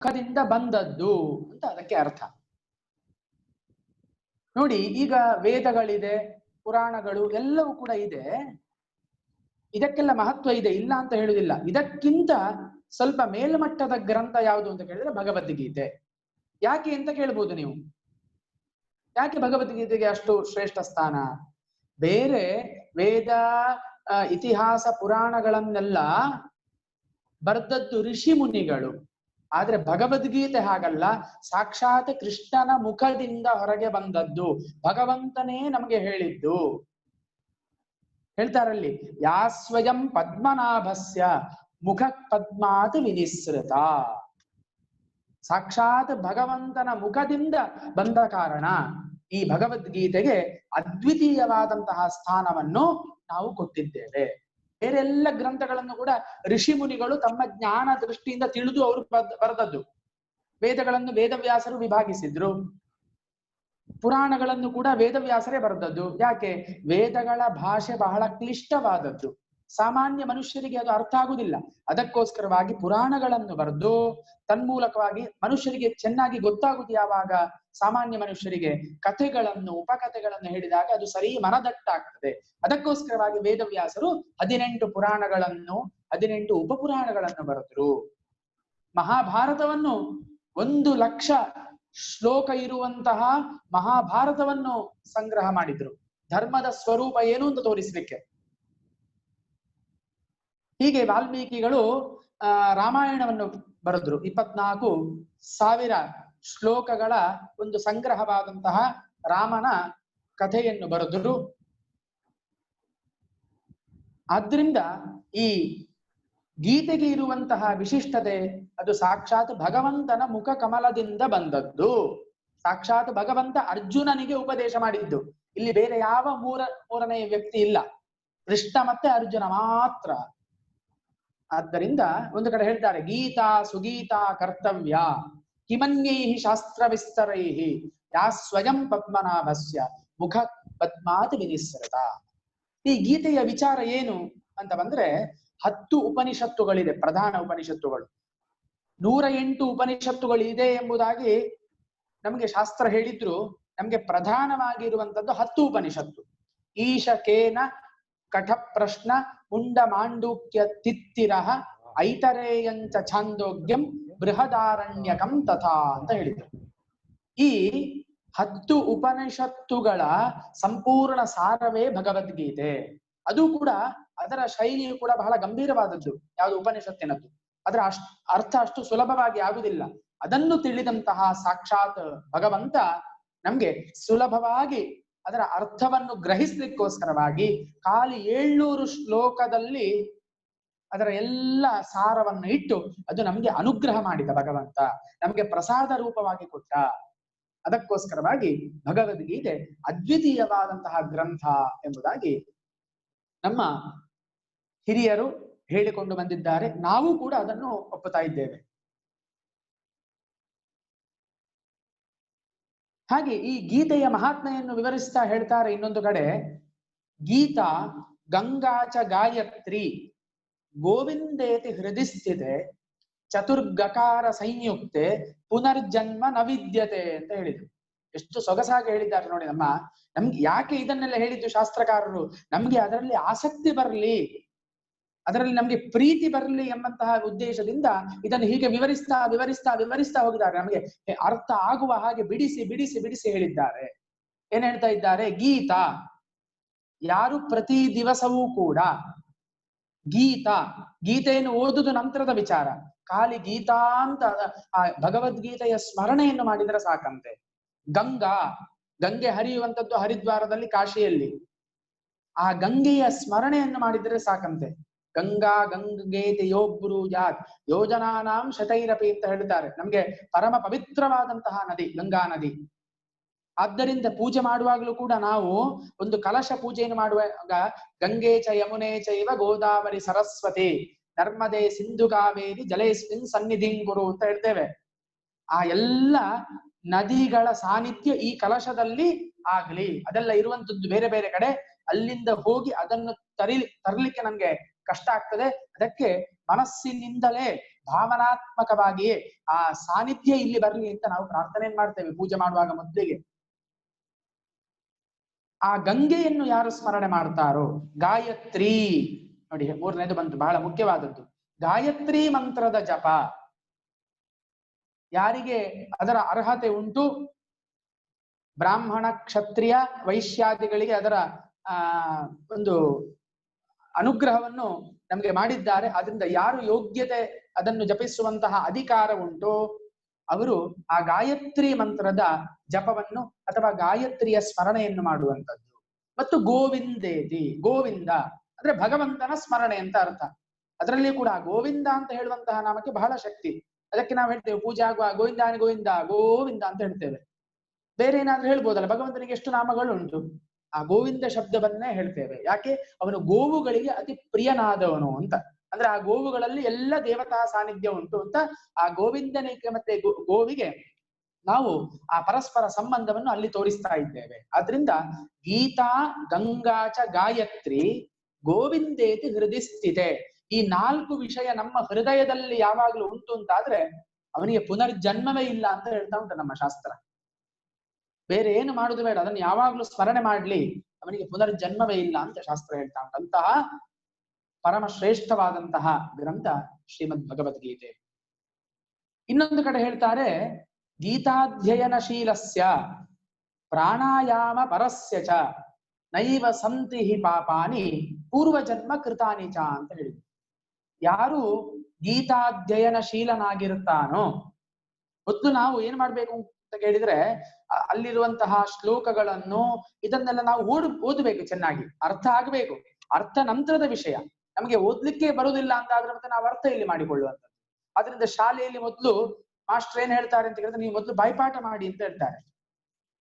ಮುಖದಿಂದ ಬಂದದ್ದು ಅಂತ ಅದಕ್ಕೆ ಅರ್ಥ. ನೋಡಿ, ಈಗ ವೇದಗಳಿದೆ, ಪುರಾಣಗಳು ಎಲ್ಲವೂ ಕೂಡ ಇದೆ, ಇದಕ್ಕೆಲ್ಲ ಮಹತ್ವ ಇದೆ, ಇಲ್ಲ ಅಂತ ಹೇಳುವುದಿಲ್ಲ. ಇದಕ್ಕಿಂತ ಸ್ವಲ್ಪ ಮೇಲ್ಮಟ್ಟದ ಗ್ರಂಥ ಯಾವುದು ಅಂತ ಕೇಳಿದ್ರೆ ಭಗವದ್ಗೀತೆ. ಯಾಕೆ ಅಂತ ಕೇಳ್ಬೋದು ನೀವು. ಯಾಕೆ ಭಗವದ್ಗೀತೆಗೆ ಅಷ್ಟು ಶ್ರೇಷ್ಠ ಸ್ಥಾನ? ಬೇರೆ ವೇದ, ಇತಿಹಾಸ, ಪುರಾಣಗಳನ್ನೆಲ್ಲ ಬರ್ದದ್ದು ಋಷಿ ಮುನಿಗಳು. ಆದ್ರೆ ಭಗವದ್ಗೀತೆ ಹಾಗಲ್ಲ, ಸಾಕ್ಷಾತ್ ಕೃಷ್ಣನ ಮುಖದಿಂದ ಹೊರಗೆ ಬಂದದ್ದು, ಭಗವಂತನೇ ನಮಗೆ ಹೇಳಿದ್ದು. ಹೇಳ್ತಾರಲ್ಲಿ, ಯಾ ಸ್ವಯಂ ಪದ್ಮನಾಭಸ್ಯ ಮುಖ ಪದ್ಮಾತ್ ವಿನಿಸೃತ. ಸಾಕ್ಷಾತ್ ಭಗವಂತನ ಮುಖದಿಂದ ಬಂದ ಕಾರಣ ಈ ಭಗವದ್ಗೀತೆಗೆ ಅದ್ವಿತೀಯವಾದಂತಹ ಸ್ಥಾನವನ್ನು ನಾವು ಕೊಟ್ಟಿದ್ದೇವೆ. ಬೇರೆಲ್ಲ ಗ್ರಂಥಗಳನ್ನು ಕೂಡ ಋಷಿ ಮುನಿಗಳು ತಮ್ಮ ಜ್ಞಾನ ದೃಷ್ಟಿಯಿಂದ ತಿಳಿದು ಅವರು ಬರೆದದ್ದು. ವೇದಗಳನ್ನು ವೇದವ್ಯಾಸರು ವಿಭಾಗಿಸಿದ್ರು, ಪುರಾಣಗಳನ್ನು ಕೂಡ ವೇದವ್ಯಾಸರೇ ಬರೆದದ್ದು. ಯಾಕೆ? ವೇದಗಳ ಭಾಷೆ ಬಹಳ ಕ್ಲಿಷ್ಟವಾದದ್ದು, ಸಾಮಾನ್ಯ ಮನುಷ್ಯರಿಗೆ ಅದು ಅರ್ಥ ಆಗುವುದಿಲ್ಲ. ಅದಕ್ಕೋಸ್ಕರವಾಗಿ ಪುರಾಣಗಳನ್ನು ಬರೆದು ತನ್ಮೂಲಕವಾಗಿ ಮನುಷ್ಯರಿಗೆ ಚೆನ್ನಾಗಿ ಗೊತ್ತಾಗುವುದು ಯಾವಾಗ? ಸಾಮಾನ್ಯ ಮನುಷ್ಯರಿಗೆ ಕಥೆಗಳನ್ನು, ಉಪಕಥೆಗಳನ್ನು ಹೇಳಿದಾಗ ಅದು ಸರಿ ಮನದಟ್ಟಾಗ್ತದೆ. ಅದಕ್ಕೋಸ್ಕರವಾಗಿ ವೇದವ್ಯಾಸರು 18 ಪುರಾಣಗಳನ್ನು, 18 ಉಪಪುರಾಣಗಳನ್ನು ಬರೆದರು. ಮಹಾಭಾರತವನ್ನು 1,00,000 ಶ್ಲೋಕ ಇರುವಂತಹ ಮಹಾಭಾರತವನ್ನು ಸಂಗ್ರಹ ಮಾಡಿದ್ರು, ಧರ್ಮದ ಸ್ವರೂಪ ಏನು ಅಂತ ತೋರಿಸ್ಲಿಕ್ಕೆ. ಹೀಗೆ ವಾಲ್ಮೀಕಿಗಳು ರಾಮಾಯಣವನ್ನು ಬರೆದ್ರು, 24,000 ಶ್ಲೋಕಗಳ ಒಂದು ಸಂಗ್ರಹವಾದಂತಹ ರಾಮನ ಕಥೆಯನ್ನು ಬರೆದರು. ಆದ್ರಿಂದ ಈ ಗೀತೆಗೆ ಇರುವಂತಹ ವಿಶಿಷ್ಟತೆ ಅದು ಸಾಕ್ಷಾತ್ ಭಗವಂತನ ಮುಖ ಕಮಲದಿಂದ ಬಂದದ್ದು. ಸಾಕ್ಷಾತ್ ಭಗವಂತ ಅರ್ಜುನನಿಗೆ ಉಪದೇಶ ಮಾಡಿದ್ದು. ಇಲ್ಲಿ ಬೇರೆ ಯಾವ ಮೂರನೇ ವ್ಯಕ್ತಿ ಇಲ್ಲ, ಕೃಷ್ಣ ಮತ್ತೆ ಅರ್ಜುನ ಮಾತ್ರ. ಆದ್ದರಿಂದ ಒಂದು ಕಡೆ ಹೇಳ್ತಾರೆ, ಗೀತಾ ಸುಗೀತಾ ಕರ್ತವ್ಯ ಕಿಮನ್ಯೈಹಿ ಶಾಸ್ತ್ರ ವಿಸ್ತರೈಹಿ ಯಾ ಸ್ವಯಂ ಪದ್ಮನಾಭಸ್ಯ ಮುಖ ಪದ್ಮಾತ್ ವಿನಿಸೃತ. ಈ ಗೀತೆಯ ವಿಚಾರ ಏನು ಅಂತ ಬಂದ್ರೆ, 10 ಉಪನಿಷತ್ತುಗಳಿದೆ, ಪ್ರಧಾನ ಉಪನಿಷತ್ತುಗಳು. 108 ಉಪನಿಷತ್ತುಗಳಿದೆ ಎಂಬುದಾಗಿ ನಮಗೆ ಶಾಸ್ತ್ರ ಹೇಳಿದ್ರು. ನಮ್ಗೆ ಪ್ರಧಾನವಾಗಿರುವಂತದ್ದು 10 ಉಪನಿಷತ್ತು. ಈಶಕೇನ ಕಠ ಪ್ರಶ್ನ ಮುಂಡ ಮಾಂಡೂಕ್ಯ ತಿತ್ತಿರಹ ಐತರೇಯಂಚ ಛಾಂದೋಗ್ಯಂ ಬೃಹದಾರಣ್ಯಕಂ ತಥಾ ಅಂತ ಹೇಳಿದ್ರು. ಈ 10 ಉಪನಿಷತ್ತುಗಳ ಸಂಪೂರ್ಣ ಸಾರವೇ ಭಗವದ್ಗೀತೆ. ಅದು ಕೂಡ ಅದರ ಶೈಲಿಯು ಕೂಡ ಬಹಳ ಗಂಭೀರವಾದದ್ದು. ಯಾವುದು? ಉಪನಿಷತ್ತಿನದ್ದು. ಅದರ ಅರ್ಥ ಅಷ್ಟು ಸುಲಭವಾಗಿ ಆಗುವುದಿಲ್ಲ. ಅದನ್ನು ತಿಳಿದಂತಹ ಸಾಕ್ಷಾತ್ ಭಗವಂತ ನಮ್ಗೆ ಸುಲಭವಾಗಿ ಅದರ ಅರ್ಥವನ್ನು ಗ್ರಹಿಸ್ಲಿಕ್ಕೋಸ್ಕರವಾಗಿ ಖಾಲಿ 700 ಶ್ಲೋಕದಲ್ಲಿ ಅದರ ಎಲ್ಲ ಸಾರವನ್ನು ಇಟ್ಟು ಅದು ನಮ್ಗೆ ಅನುಗ್ರಹ ಮಾಡಿದ ಭಗವಂತ, ನಮ್ಗೆ ಪ್ರಸಾದ ರೂಪವಾಗಿ ಕೊಟ್ಟ. ಅದಕ್ಕೋಸ್ಕರವಾಗಿ ಭಗವದ್ಗೀತೆ ಅದ್ವಿತೀಯವಾದಂತಹ ಗ್ರಂಥ ಎಂಬುದಾಗಿ ನಮ್ಮ ಹಿರಿಯರು ಹೇಳಿಕೊಂಡು ಬಂದಿದ್ದಾರೆ. ನಾವು ಕೂಡ ಅದನ್ನು ಒಪ್ಪುತ್ತಾ ಇದ್ದೇವೆ. ಹಾಗೆ ಈ ಗೀತೆಯ ಮಹಾತ್ಮೆಯನ್ನು ವಿವರಿಸ್ತಾ ಹೇಳ್ತಾರೆ ಇನ್ನೊಂದು ಕಡೆ, ಗೀತಾ ಗಂಗಾಚ ಗಾಯತ್ರಿ ಗೋವಿಂದೇತಿ ಹೃದಯ ಸ್ಥಿತೆ ಚತುರ್ಗಕಾರ ಸಂಯುಕ್ತೆ ಪುನರ್ಜನ್ಮ ನ ವಿದ್ಯತೆ ಅಂತ ಹೇಳಿದ್ರು. ಎಷ್ಟು ಸೊಗಸಾಗಿ ಹೇಳಿದ್ದಾರೆ ನೋಡಿ. ನಮ್ಗೆ ಯಾಕೆ ಇದನ್ನೆಲ್ಲ ಹೇಳಿದ್ದು ಶಾಸ್ತ್ರಕಾರರು? ನಮ್ಗೆ ಅದರಲ್ಲಿ ಆಸಕ್ತಿ ಬರಲಿ, ಅದರಲ್ಲಿ ನಮ್ಗೆ ಪ್ರೀತಿ ಬರಲಿ ಎಂಬಂತಹ ಉದ್ದೇಶದಿಂದ ಇದನ್ನು ಹೀಗೆ ವಿವರಿಸ್ತಾ ವಿವರಿಸ್ತಾ ವಿವರಿಸ್ತಾ ಹೋಗಿದ್ದಾರೆ. ನಮಗೆ ಅರ್ಥ ಆಗುವ ಹಾಗೆ ಬಿಡಿಸಿ ಬಿಡಿಸಿ ಬಿಡಿಸಿ ಹೇಳಿದ್ದಾರೆ. ಏನ್ ಹೇಳ್ತಾ ಇದ್ದಾರೆ? ಗೀತಾ, ಯಾರು ಪ್ರತಿ ದಿವಸವೂ ಕೂಡ ಗೀತೆಯನ್ನು ಓದುದು ನಂತರದ ವಿಚಾರ, ಖಾಲಿ ಗೀತಾ ಅಂತ ಆ ಭಗವದ್ಗೀತೆಯ ಸ್ಮರಣೆಯನ್ನು ಮಾಡಿದರೆ ಸಾಕಂತೆ. ಗಂಗೆ ಹರಿಯುವಂಥದ್ದು ಹರಿದ್ವಾರದಲ್ಲಿ, ಕಾಶಿಯಲ್ಲಿ. ಆ ಗಂಗೆಯ ಸ್ಮರಣೆಯನ್ನು ಮಾಡಿದರೆ ಸಾಕಂತೆ. ಗಂಗೇತಿ ಯೋಬ್ರು ಯಾತ್ ಯೋಜನಾನಾಂ ಶತೈರಪಿ ಅಂತ ಹೇಳ್ತಾರೆ. ನಮ್ಗೆ ಪರಮ ಪವಿತ್ರವಾದಂತಹ ನದಿ ಗಂಗಾ ನದಿ. ಆದ್ದರಿಂದ ಪೂಜೆ ಮಾಡುವಾಗಲೂ ಕೂಡ ನಾವು ಒಂದು ಕಲಶ ಪೂಜೆಯನ್ನು ಮಾಡುವಾಗ ಗಂಗೆ ಚ ಯಮುನೆ ಚೈವ ಗೋದಾವರಿ ಸರಸ್ವತಿ ನರ್ಮದೆ ಸಿಂಧು ಕಾವೇರಿ ಜಲೇಸ್ಮಿನ್ ಸನ್ನಿಧಿಂಗುರು ಅಂತ ಹೇಳ್ತೇವೆ. ಆ ಎಲ್ಲ ನದಿಗಳ ಸಾನ್ನಿಧ್ಯ ಈ ಕಲಶದಲ್ಲಿ ಆಗ್ಲಿ. ಅದೆಲ್ಲ ಇರುವಂತದ್ದು ಬೇರೆ ಬೇರೆ ಕಡೆ. ಅಲ್ಲಿಂದ ಹೋಗಿ ಅದನ್ನು ತರಲಿಕ್ಕೆ ನಮ್ಗೆ ಕಷ್ಟ ಆಗ್ತದೆ. ಅದಕ್ಕೆ ಮನಸ್ಸಿನಿಂದಲೇ ಭಾವನಾತ್ಮಕವಾಗಿಯೇ ಆ ಸಾನ್ನಿಧ್ಯ ಇಲ್ಲಿ ಬರ್ಲಿ ಅಂತ ನಾವು ಪ್ರಾರ್ಥನೆ ಮಾಡ್ತೇವೆ ಪೂಜೆ ಮಾಡುವಾಗ ಮೊದಲಿಗೆ. ಆ ಗಂಗೆಯನ್ನು ಯಾರು ಸ್ಮರಣೆ ಮಾಡ್ತಾರೋ, ಗಾಯತ್ರಿ ನೋಡಿ ಮೂರನೇದು ಬಂತು, ಬಹಳ ಮುಖ್ಯವಾದದ್ದು. ಗಾಯತ್ರಿ ಮಂತ್ರದ ಜಪ ಯಾರಿಗೆ ಅದರ ಅರ್ಹತೆ ಉಂಟು, ಬ್ರಾಹ್ಮಣ ಕ್ಷತ್ರಿಯ ವೈಶ್ಯಾದಿಗಳಿಗೆ ಅದರ ಒಂದು ಅನುಗ್ರಹವನ್ನು ನಮಗೆ ಮಾಡಿದ್ದಾರೆ. ಅದರಿಂದ ಯಾರು ಯೋಗ್ಯತೆ ಅದನ್ನು ಜಪಿಸುವಂತಹ ಅಧಿಕಾರ ಉಂಟು ಅವರು ಆ ಗಾಯತ್ರಿ ಮಂತ್ರದ ಜಪವನ್ನು ಅಥವಾ ಗಾಯತ್ರಿಯ ಸ್ಮರಣೆಯನ್ನು ಮಾಡುವಂಥದ್ದು. ಮತ್ತು ಗೋವಿಂದೇತಿ, ಗೋವಿಂದ ಅಂದ್ರೆ ಭಗವಂತನ ಸ್ಮರಣೆ ಅಂತ ಅರ್ಥ. ಅದರಲ್ಲಿ ಕೂಡ ಗೋವಿಂದ ಅಂತ ಹೇಳುವಂತಹ ನಾಮಕ್ಕೆ ಬಹಳ ಶಕ್ತಿ. ಅದಕ್ಕೆ ನಾವು ಹೇಳ್ತೇವೆ ಪೂಜೆ ಆಗುವ ಗೋವಿಂದಾನಿ ಗೋವಿಂದ ಗೋವಿಂದ ಅಂತ ಹೇಳ್ತೇವೆ. ಬೇರೆ ಏನಾದ್ರೂ ಹೇಳ್ಬೋದಲ್ಲ, ಭಗವಂತನಿಗೆ ಎಷ್ಟು ನಾಮಗಳು ಉಂಟು, ಆ ಗೋವಿಂದ ಶಬ್ದವನ್ನೇ ಹೇಳ್ತೇವೆ. ಯಾಕೆ? ಅವನು ಗೋವುಗಳಿಗೆ ಅತಿ ಪ್ರಿಯನಾದವನು ಅಂತ. ಅಂದ್ರೆ ಆ ಗೋವುಗಳಲ್ಲಿ ಎಲ್ಲ ದೇವತಾ ಸಾನ್ನಿಧ್ಯ ಉಂಟು ಅಂತ ಆ ಗೋವಿಂದನಿಗೆ ಮತ್ತೆ ಗೋವಿಗೆ ನಾವು ಆ ಪರಸ್ಪರ ಸಂಬಂಧವನ್ನು ಅಲ್ಲಿ ತೋರಿಸ್ತಾ ಇದ್ದೇವೆ. ಆದ್ರಿಂದ ಗೀತಾ ಗಂಗಾಚ ಗಾಯತ್ರಿ ಗೋವಿಂದೇತಿ ಹೃದಯ ಸ್ಥಿತೆ, ಈ 4 ವಿಷಯ ನಮ್ಮ ಹೃದಯದಲ್ಲಿ ಯಾವಾಗ್ಲೂ ಉಂಟು ಅಂತಾದ್ರೆ ಅವನಿಗೆ ಪುನರ್ಜನ್ಮವೇ ಇಲ್ಲ ಅಂತ ಹೇಳ್ತಾ ಉಂಟು ನಮ್ಮ ಶಾಸ್ತ್ರ. ಬೇರೆ ಏನು ಮಾಡುದು ಬೇಡ, ಅದನ್ನು ಯಾವಾಗ್ಲೂ ಸ್ಮರಣೆ ಮಾಡ್ಲಿ, ಅವನಿಗೆ ಪುನರ್ಜನ್ಮವೇ ಇಲ್ಲ ಅಂತ ಶಾಸ್ತ್ರ ಹೇಳ್ತಾ ಉಂಟು. ಅಂತಹ ಪರಮ ಶ್ರೇಷ್ಠವಾದಂತಹ ಗ್ರಂಥ ಶ್ರೀಮದ್ ಭಗವದ್ಗೀತೆ. ಇನ್ನೊಂದು ಕಡೆ ಹೇಳ್ತಾರೆ, ಗೀತಾಧ್ಯಯನಶೀಲಸ್ಯ ಪ್ರಾಣಾಯಾಮ ಪರಸ್ಯ ಚ ನೈವ ಸಂತಿ ಹಿ ಪಾಪಾನಿ ಪೂರ್ವಜನ್ಮ ಕೃತಾನಿ ಚ ಅಂತ ಹೇಳಿದ್ರು. ಯಾರು ಗೀತಾಧ್ಯಯನಶೀಲನಾಗಿರುತ್ತಾನೋ, ಮೊದಲು ನಾವು ಏನ್ ಮಾಡ್ಬೇಕು ಅಂತ ಕೇಳಿದ್ರೆ ಅಲ್ಲಿರುವಂತಹ ಶ್ಲೋಕಗಳನ್ನು ಇದನ್ನೆಲ್ಲ ನಾವು ಓದಬೇಕು, ಚೆನ್ನಾಗಿ ಅರ್ಥ ಆಗ್ಬೇಕು. ಅರ್ಥ ನಂತರದ ವಿಷಯ. ನಮಗೆ ಓದ್ಲಿಕ್ಕೆ ಬರುವುದಿಲ್ಲ ಅಂತ ಆದ್ರೆ ಮತ್ತೆ ನಾವು ಅರ್ಥ ಇಲ್ಲಿ ಮಾಡಿಕೊಳ್ಳುವಂಥದ್ದು. ಆದ್ರಿಂದ ಶಾಲೆಯಲ್ಲಿ ಮೊದಲು ಮಾಸ್ಟರ್ ಏನ್ ಹೇಳ್ತಾರೆ ಅಂತ ಹೇಳಿದ್ರೆ ನೀವು ಮೊದಲು ಬಾಯ್ಪಾಠ ಮಾಡಿ ಅಂತ ಹೇಳ್ತಾರೆ,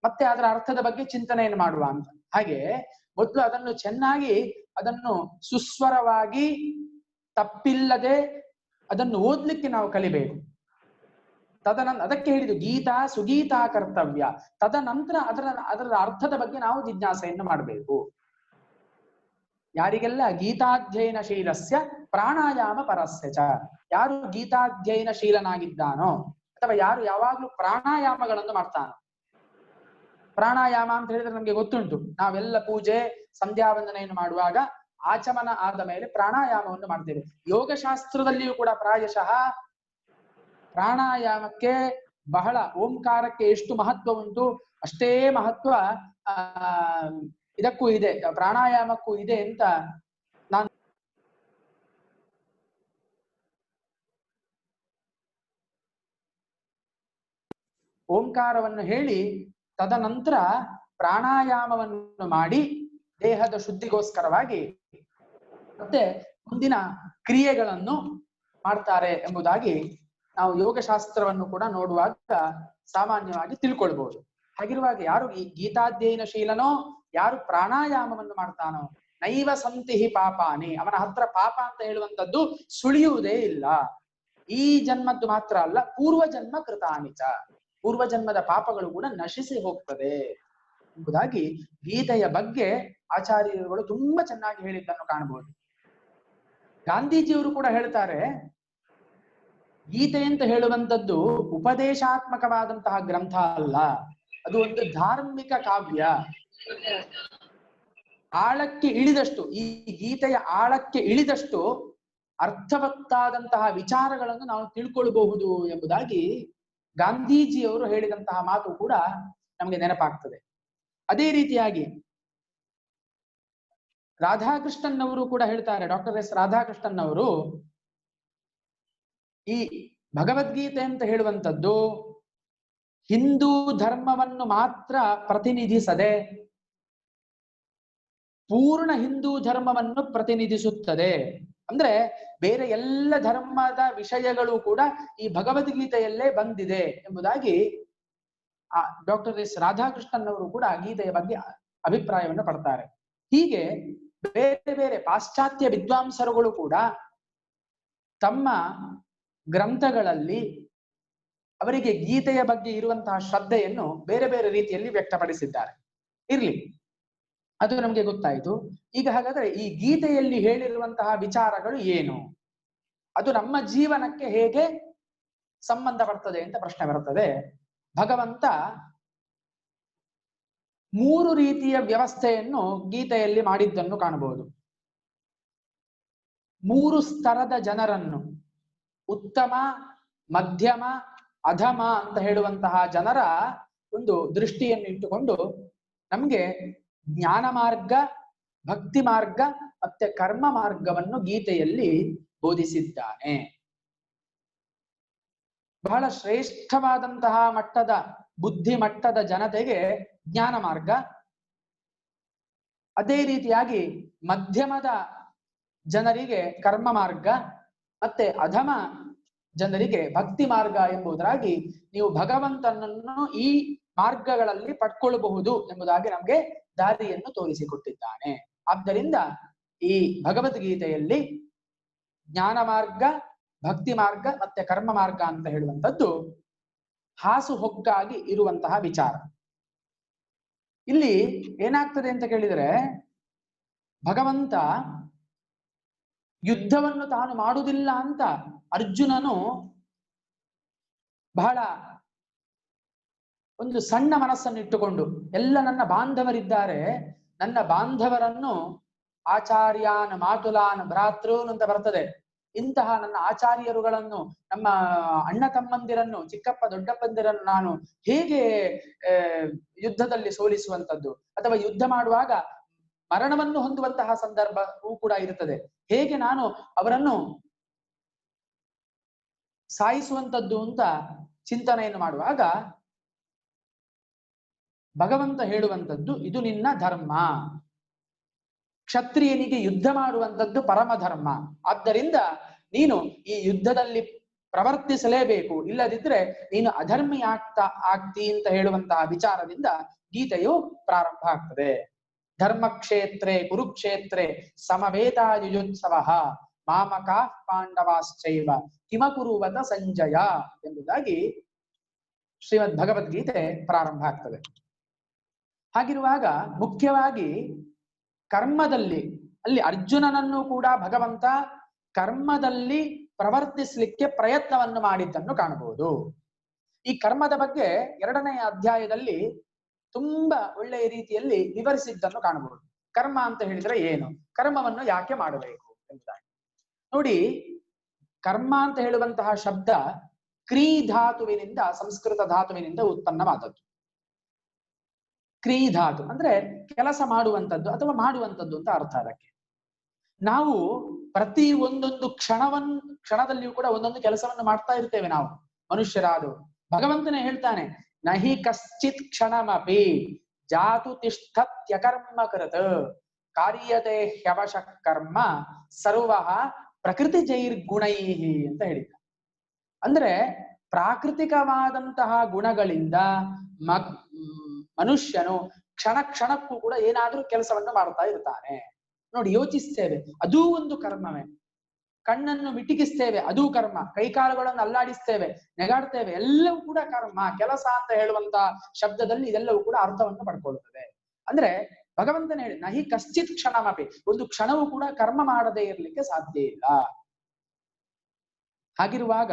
ಮತ್ತೆ ಅದರ ಅರ್ಥದ ಬಗ್ಗೆ ಚಿಂತನೆಯನ್ನು ಮಾಡುವ ಅಂತ. ಹಾಗೆ ಮೊದಲು ಅದನ್ನು ಚೆನ್ನಾಗಿ ಅದನ್ನು ಸುಸ್ವರವಾಗಿ ತಪ್ಪಿಲ್ಲದೆ ಅದನ್ನು ಓದ್ಲಿಕ್ಕೆ ನಾವು ಕಲಿಬೇಕು. ಅದಕ್ಕೆ ಹೇಳಿದ್ದು ಗೀತಾ ಸುಗೀತಾ ಕರ್ತವ್ಯ. ತದನಂತರ ಅದರ ಅರ್ಥದ ಬಗ್ಗೆ ನಾವು ಜಿಜ್ಞಾಸೆಯನ್ನು ಮಾಡಬೇಕು. ಯಾರಿಗೆಲ್ಲ ಗೀತಾಧ್ಯಯನಶೀಲಸ್ಯ ಪ್ರಾಣಾಯಾಮ ಪರಸ್ಯ ಚ, ಯಾರು ಗೀತಾಧ್ಯಯನಶೀಲನಾಗಿದ್ದಾನೋ ಅಥವಾ ಯಾರು ಯಾವಾಗ್ಲೂ ಪ್ರಾಣಾಯಾಮಗಳನ್ನು ಮಾಡ್ತಾನೋ. ಪ್ರಾಣಾಯಾಮ ಅಂತ ಹೇಳಿದ್ರೆ ನಮ್ಗೆ ಗೊತ್ತುಂಟು, ನಾವೆಲ್ಲ ಪೂಜೆ ಸಂಧ್ಯಾ ವಂದನೆಯನ್ನು ಮಾಡುವಾಗ ಆಚಮನ ಆದ ಮೇಲೆ ಪ್ರಾಣಾಯಾಮವನ್ನು ಮಾಡ್ತೇವೆ. ಯೋಗಶಾಸ್ತ್ರದಲ್ಲಿಯೂ ಕೂಡ ಪ್ರಾಯಶಃ ಪ್ರಾಣಾಯಾಮಕ್ಕೆ ಬಹಳ, ಓಂಕಾರಕ್ಕೆ ಎಷ್ಟು ಮಹತ್ವ ಉಂಟು ಅಷ್ಟೇ ಮಹತ್ವ ಇದಕ್ಕೂ ಇದೆ, ಪ್ರಾಣಾಯಾಮಕ್ಕೂ ಇದೆ ಅಂತ ನಾನು ಓಂಕಾರವನ್ನು ಹೇಳಿ ತದನಂತರ ಪ್ರಾಣಾಯಾಮವನ್ನು ಮಾಡಿ ದೇಹದ ಶುದ್ಧಿಗೋಸ್ಕರವಾಗಿ ಮತ್ತೆ ಮುಂದಿನ ಕ್ರಿಯೆಗಳನ್ನು ಮಾಡ್ತಾರೆ ಎಂಬುದಾಗಿ ನಾವು ಯೋಗಶಾಸ್ತ್ರವನ್ನು ಕೂಡ ನೋಡುವಾಗ ಸಾಮಾನ್ಯವಾಗಿ ತಿಳ್ಕೊಳ್ಬಹುದು. ಹಾಗಿರುವಾಗ ಯಾರು ಈ ಗೀತಾಧ್ಯಯನಶೀಲನೋ, ಯಾರು ಪ್ರಾಣಾಯಾಮವನ್ನು ಮಾಡ್ತಾನೋ, ನೈವ ಸಂತಿ ಪಾಪಾನಿ, ಅವನ ಹತ್ರ ಪಾಪ ಅಂತ ಹೇಳುವಂಥದ್ದು ಸುಳಿಯುವುದೇ ಇಲ್ಲ. ಈ ಜನ್ಮದ್ದು ಮಾತ್ರ ಅಲ್ಲ, ಪೂರ್ವಜನ್ಮ ಕೃತಾನಿಚ, ಪೂರ್ವಜನ್ಮದ ಪಾಪಗಳು ಕೂಡ ನಶಿಸಿ ಹೋಗ್ತದೆ ಎಂಬುದಾಗಿ ಗೀತೆಯ ಬಗ್ಗೆ ಆಚಾರ್ಯರುಗಳು ತುಂಬಾ ಚೆನ್ನಾಗಿ ಹೇಳಿದ್ದನ್ನು ಕಾಣಬಹುದು. ಗಾಂಧೀಜಿಯವರು ಕೂಡ ಹೇಳ್ತಾರೆ, ಗೀತೆ ಅಂತ ಹೇಳುವಂಥದ್ದು ಉಪದೇಶಾತ್ಮಕವಾದಂತಹ ಗ್ರಂಥ ಅಲ್ಲ, ಅದು ಒಂದು ಧಾರ್ಮಿಕ ಕಾವ್ಯ. ಆಳಕ್ಕೆ ಇಳಿದಷ್ಟು, ಈ ಗೀತೆಯ ಆಳಕ್ಕೆ ಇಳಿದಷ್ಟು ಅರ್ಥವತ್ತಾದಂತಹ ವಿಚಾರಗಳನ್ನು ನಾವು ತಿಳ್ಕೊಳ್ಬಹುದು ಎಂಬುದಾಗಿ ಗಾಂಧೀಜಿಯವರು ಹೇಳಿದಂತಹ ಮಾತು ಕೂಡ ನಮಗೆ ನೆನಪಾಗ್ತದೆ. ಅದೇ ರೀತಿಯಾಗಿ ರಾಧಾಕೃಷ್ಣನ್ ಅವರು ಕೂಡ ಹೇಳ್ತಾರೆ, ಡಾಕ್ಟರ್ ಎಸ್ ರಾಧಾಕೃಷ್ಣನ್ ಅವರು, ಈ ಭಗವದ್ಗೀತೆ ಅಂತ ಹೇಳುವಂಥದ್ದು ಹಿಂದೂ ಧರ್ಮವನ್ನು ಮಾತ್ರ ಪ್ರತಿನಿಧಿಸದೆ ಪೂರ್ಣ ಹಿಂದೂ ಧರ್ಮವನ್ನು ಪ್ರತಿನಿಧಿಸುತ್ತದೆ. ಅಂದ್ರೆ ಬೇರೆ ಎಲ್ಲ ಧರ್ಮದ ವಿಷಯಗಳು ಕೂಡ ಈ ಭಗವದ್ಗೀತೆಯಲ್ಲೇ ಬಂದಿದೆ ಎಂಬುದಾಗಿ ಡಾಕ್ಟರ್ ಎಸ್ ರಾಧಾಕೃಷ್ಣನ್ ಅವರು ಕೂಡ ಗೀತೆಯ ಬಗ್ಗೆ ಅಭಿಪ್ರಾಯವನ್ನು ಪಡ್ತಾರೆ. ಹೀಗೆ ಬೇರೆ ಬೇರೆ ಪಾಶ್ಚಾತ್ಯ ವಿದ್ವಾಂಸರುಗಳು ಕೂಡ ತಮ್ಮ ಗ್ರಂಥಗಳಲ್ಲಿ ಅವರಿಗೆ ಗೀತೆಯ ಬಗ್ಗೆ ಇರುವಂತಹ ಶ್ರದ್ಧೆಯನ್ನು ಬೇರೆ ಬೇರೆ ರೀತಿಯಲ್ಲಿ ವ್ಯಕ್ತಪಡಿಸಿದ್ದಾರೆ. ಇರ್ಲಿ, ಅದು ನಮ್ಗೆ ಗೊತ್ತಾಯ್ತು. ಈಗ ಹಾಗಾದ್ರೆ ಈ ಗೀತೆಯಲ್ಲಿ ಹೇಳಿರುವಂತಹ ವಿಚಾರಗಳು ಏನು ಅದು ನಮ್ಮ ಜೀವನಕ್ಕೆ ಹೇಗೆ ಸಂಬಂಧ ಬರ್ತದೆ ಅಂತ ಪ್ರಶ್ನೆ ಬರ್ತದೆ. ಭಗವಂತ 3 ರೀತಿಯ ವ್ಯವಸ್ಥೆಯನ್ನು ಗೀತೆಯಲ್ಲಿ ಮಾಡಿದ್ದನ್ನು ಕಾಣಬಹುದು. 3 ಸ್ತರದ ಜನರನ್ನು, ಉತ್ತಮ, ಮಧ್ಯಮ, ಅಧಮ ಅಂತ ಹೇಳುವಂತಹ ಜನರ ಒಂದು ದೃಷ್ಟಿಯನ್ನು ಇಟ್ಟುಕೊಂಡು ನಮ್ಗೆ ಜ್ಞಾನ ಮಾರ್ಗ, ಭಕ್ತಿ ಮಾರ್ಗ ಮತ್ತೆ ಕರ್ಮ ಮಾರ್ಗವನ್ನು ಗೀತೆಯಲ್ಲಿ ಬೋಧಿಸಿದ್ದಾನೆ. ಬಹಳ ಶ್ರೇಷ್ಠವಾದಂತಹ ಮಟ್ಟದ ಬುದ್ಧಿ ಮಟ್ಟದ ಜನತೆಗೆ ಜ್ಞಾನ ಮಾರ್ಗ, ಅದೇ ರೀತಿಯಾಗಿ ಮಧ್ಯಮದ ಜನರಿಗೆ ಕರ್ಮ ಮಾರ್ಗ, ಮತ್ತೆ ಅಧಮ ಜನರಿಗೆ ಭಕ್ತಿ ಮಾರ್ಗ ಎಂಬುದಾಗಿ ನೀವು ಭಗವಂತನನ್ನು ಈ ಮಾರ್ಗಗಳಲ್ಲಿ ಪಡ್ಕೊಳ್ಳಬಹುದು ಎಂಬುದಾಗಿ ನಮ್ಗೆ ದಾರಿಯನ್ನು ತೋರಿಸಿಕೊಟ್ಟಿದ್ದಾನೆ. ಆದ್ದರಿಂದ ಈ ಭಗವದ್ಗೀತೆಯಲ್ಲಿ ಜ್ಞಾನ ಮಾರ್ಗ, ಭಕ್ತಿ ಮಾರ್ಗ ಮತ್ತೆ ಕರ್ಮ ಮಾರ್ಗ ಅಂತ ಹೇಳುವಂಥದ್ದು ಹಾಸುಹೊಕ್ಕಾಗಿ ಇರುವಂತಹ ವಿಚಾರ. ಇಲ್ಲಿ ಏನಾಗ್ತದೆ ಅಂತ ಕೇಳಿದರೆ, ಭಗವಂತ ಯುದ್ಧವನ್ನು ತಾನು ಮಾಡುವುದಿಲ್ಲ ಅಂತ ಅರ್ಜುನನು ಬಹಳ ಒಂದು ಸಣ್ಣ ಮನಸ್ಸನ್ನು ಇಟ್ಟುಕೊಂಡು, ಎಲ್ಲ ನನ್ನ ಬಾಂಧವರಿದ್ದಾರೆ, ನನ್ನ ಬಾಂಧವರನ್ನು ಆಚಾರ್ಯಾನ್ ಮಾತುಲಾನ್ ಭ್ರಾತೃನ್ ಅಂತ ಬರ್ತದೆ, ಇಂತಹ ನನ್ನ ಆಚಾರ್ಯರುಗಳನ್ನು, ನಮ್ಮ ಅಣ್ಣ ತಮ್ಮಂದಿರನ್ನು, ಚಿಕ್ಕಪ್ಪ ದೊಡ್ಡಪ್ಪಂದಿರನ್ನು ನಾನು ಹೇಗೆ ಯುದ್ಧದಲ್ಲಿ ಸೋಲಿಸುವಂಥದ್ದು, ಅಥವಾ ಯುದ್ಧ ಮಾಡುವಾಗ ಮರಣವನ್ನು ಹೊಂದುವಂತಹ ಸಂದರ್ಭವೂ ಕೂಡ ಇರುತ್ತದೆ, ಹೇಗೆ ನಾನು ಅವರನ್ನು ಸಾಯಿಸುವಂಥದ್ದು ಅಂತ ಚಿಂತನೆಯನ್ನು ಮಾಡುವಾಗ ಭಗವಂತ ಹೇಳುವಂಥದ್ದು ಇದು ನಿನ್ನ ಧರ್ಮ. ಕ್ಷತ್ರಿಯನಿಗೆ ಯುದ್ಧ ಮಾಡುವಂಥದ್ದು ಪರಮ ಧರ್ಮ. ಆದ್ದರಿಂದ ನೀನು ಈ ಯುದ್ಧದಲ್ಲಿ ಪ್ರವರ್ತಿಸಲೇಬೇಕು, ಇಲ್ಲದಿದ್ರೆ ನೀನು ಅಧರ್ಮಿ ಆಗ್ತಿ ಅಂತ ಹೇಳುವಂತಹ ವಿಚಾರದಿಂದ ಗೀತೆಯು ಪ್ರಾರಂಭ ಆಗ್ತದೆ. ಧರ್ಮಕ್ಷೇತ್ರೇ ಕುರುಕ್ಷೇತ್ರೇ ಸಮವೇತಾಯುಜೋತ್ಸವ ಮಾಮಕಾ ಪಾಂಡವಾಶ್ಚೈವ ಕಿಮಕುರುವತ ಸಂಜಯ ಎಂಬುದಾಗಿ ಶ್ರೀಮದ್ ಭಗವದ್ಗೀತೆ ಪ್ರಾರಂಭ ಆಗ್ತದೆ. ಹಾಗಿರುವಾಗ ಮುಖ್ಯವಾಗಿ ಕರ್ಮದಲ್ಲಿ ಅಲ್ಲಿ ಅರ್ಜುನನನ್ನು ಕೂಡ ಭಗವಂತ ಕರ್ಮದಲ್ಲಿ ಪ್ರವರ್ತಿಸಲಿಕ್ಕೆ ಪ್ರಯತ್ನವನ್ನು ಮಾಡಿದ್ದನ್ನು ಕಾಣಬಹುದು. ಈ ಕರ್ಮದ ಬಗ್ಗೆ 2ನೇ ಅಧ್ಯಾಯದಲ್ಲಿ ತುಂಬಾ ಒಳ್ಳೆಯ ರೀತಿಯಲ್ಲಿ ವಿವರಿಸಿದ್ದನ್ನು ಕಾಣಬಹುದು. ಕರ್ಮ ಅಂತ ಹೇಳಿದ್ರೆ ಏನು, ಕರ್ಮವನ್ನು ಯಾಕೆ ಮಾಡಬೇಕು ಎಂಬುದಾಗಿ ನೋಡಿ. ಕರ್ಮ ಅಂತ ಹೇಳುವಂತಹ ಶಬ್ದ ಕ್ರೀ ಧಾತುವಿನಿಂದ, ಸಂಸ್ಕೃತ ಧಾತುವಿನಿಂದ ಉತ್ಪನ್ನವಾದದ್ದು. ಕ್ರೀ ಧಾತು ಅಂದ್ರೆ ಕೆಲಸ ಮಾಡುವಂಥದ್ದು ಅಥವಾ ಮಾಡುವಂಥದ್ದು ಅಂತ ಅರ್ಥ. ಅದಕ್ಕೆ ನಾವು ಪ್ರತಿ ಒಂದೊಂದು ಕ್ಷಣದಲ್ಲಿಯೂ ಕೂಡ ಒಂದೊಂದು ಕೆಲಸವನ್ನು ಮಾಡ್ತಾ ಇರ್ತೇವೆ ನಾವು ಮನುಷ್ಯರಾದವರು. ಭಗವಂತನೇ ಹೇಳ್ತಾನೆ, ನಹಿ ಕಶ್ಚಿತ್ ಕ್ಷಣಮಪಿ ಜಾತು ತಿಷ್ಠತ್ಯಕರ್ಮ ಕೃತ ಕಾರ್ಯತೆ ಹ್ಯವಶ ಕರ್ಮ ಸರ್ವಃ ಪ್ರಕೃತಿ ಜೈರ್ಗುಣೈಹಿ ಅಂತ ಹೇಳಿದ. ಅಂದ್ರೆ ಪ್ರಾಕೃತಿಕವಾದಂತಹ ಗುಣಗಳಿಂದ ಮನುಷ್ಯನು ಕ್ಷಣಕ್ಕೂ ಕೂಡ ಏನಾದ್ರೂ ಕೆಲಸವನ್ನು ಮಾಡ್ತಾ ಇರ್ತಾನೆ. ನೋಡಿ, ಯೋಚಿಸ್ತೇವೆ, ಅದೂ ಒಂದು ಕರ್ಮವೇ. ಕಣ್ಣನ್ನು ಮಿಟಿಕಿಸ್ತೇವೆ, ಅದೂ ಕರ್ಮ. ಕೈಕಾಲುಗಳನ್ನು ಅಲ್ಲಾಡಿಸ್ತೇವೆ, ನೆಗಾಡ್ತೇವೆ, ಎಲ್ಲವೂ ಕೂಡ ಕರ್ಮ. ಕೆಲಸ ಅಂತ ಹೇಳುವಂತ ಶಬ್ದದಲ್ಲಿ ಇದೆಲ್ಲವೂ ಕೂಡ ಅರ್ಥವನ್ನು ಪಡ್ಕೊಳ್ಳುತ್ತದೆ. ಅಂದ್ರೆ ಭಗವಂತನ ಹೇಳಿ, ನಹಿ ಕಶ್ಚಿತ್ ಕ್ಷಣಮಪಿ, ಒಂದು ಕ್ಷಣವೂ ಕೂಡ ಕರ್ಮ ಮಾಡದೇ ಇರ್ಲಿಕ್ಕೆ ಸಾಧ್ಯ ಇಲ್ಲ. ಹಾಗಿರುವಾಗ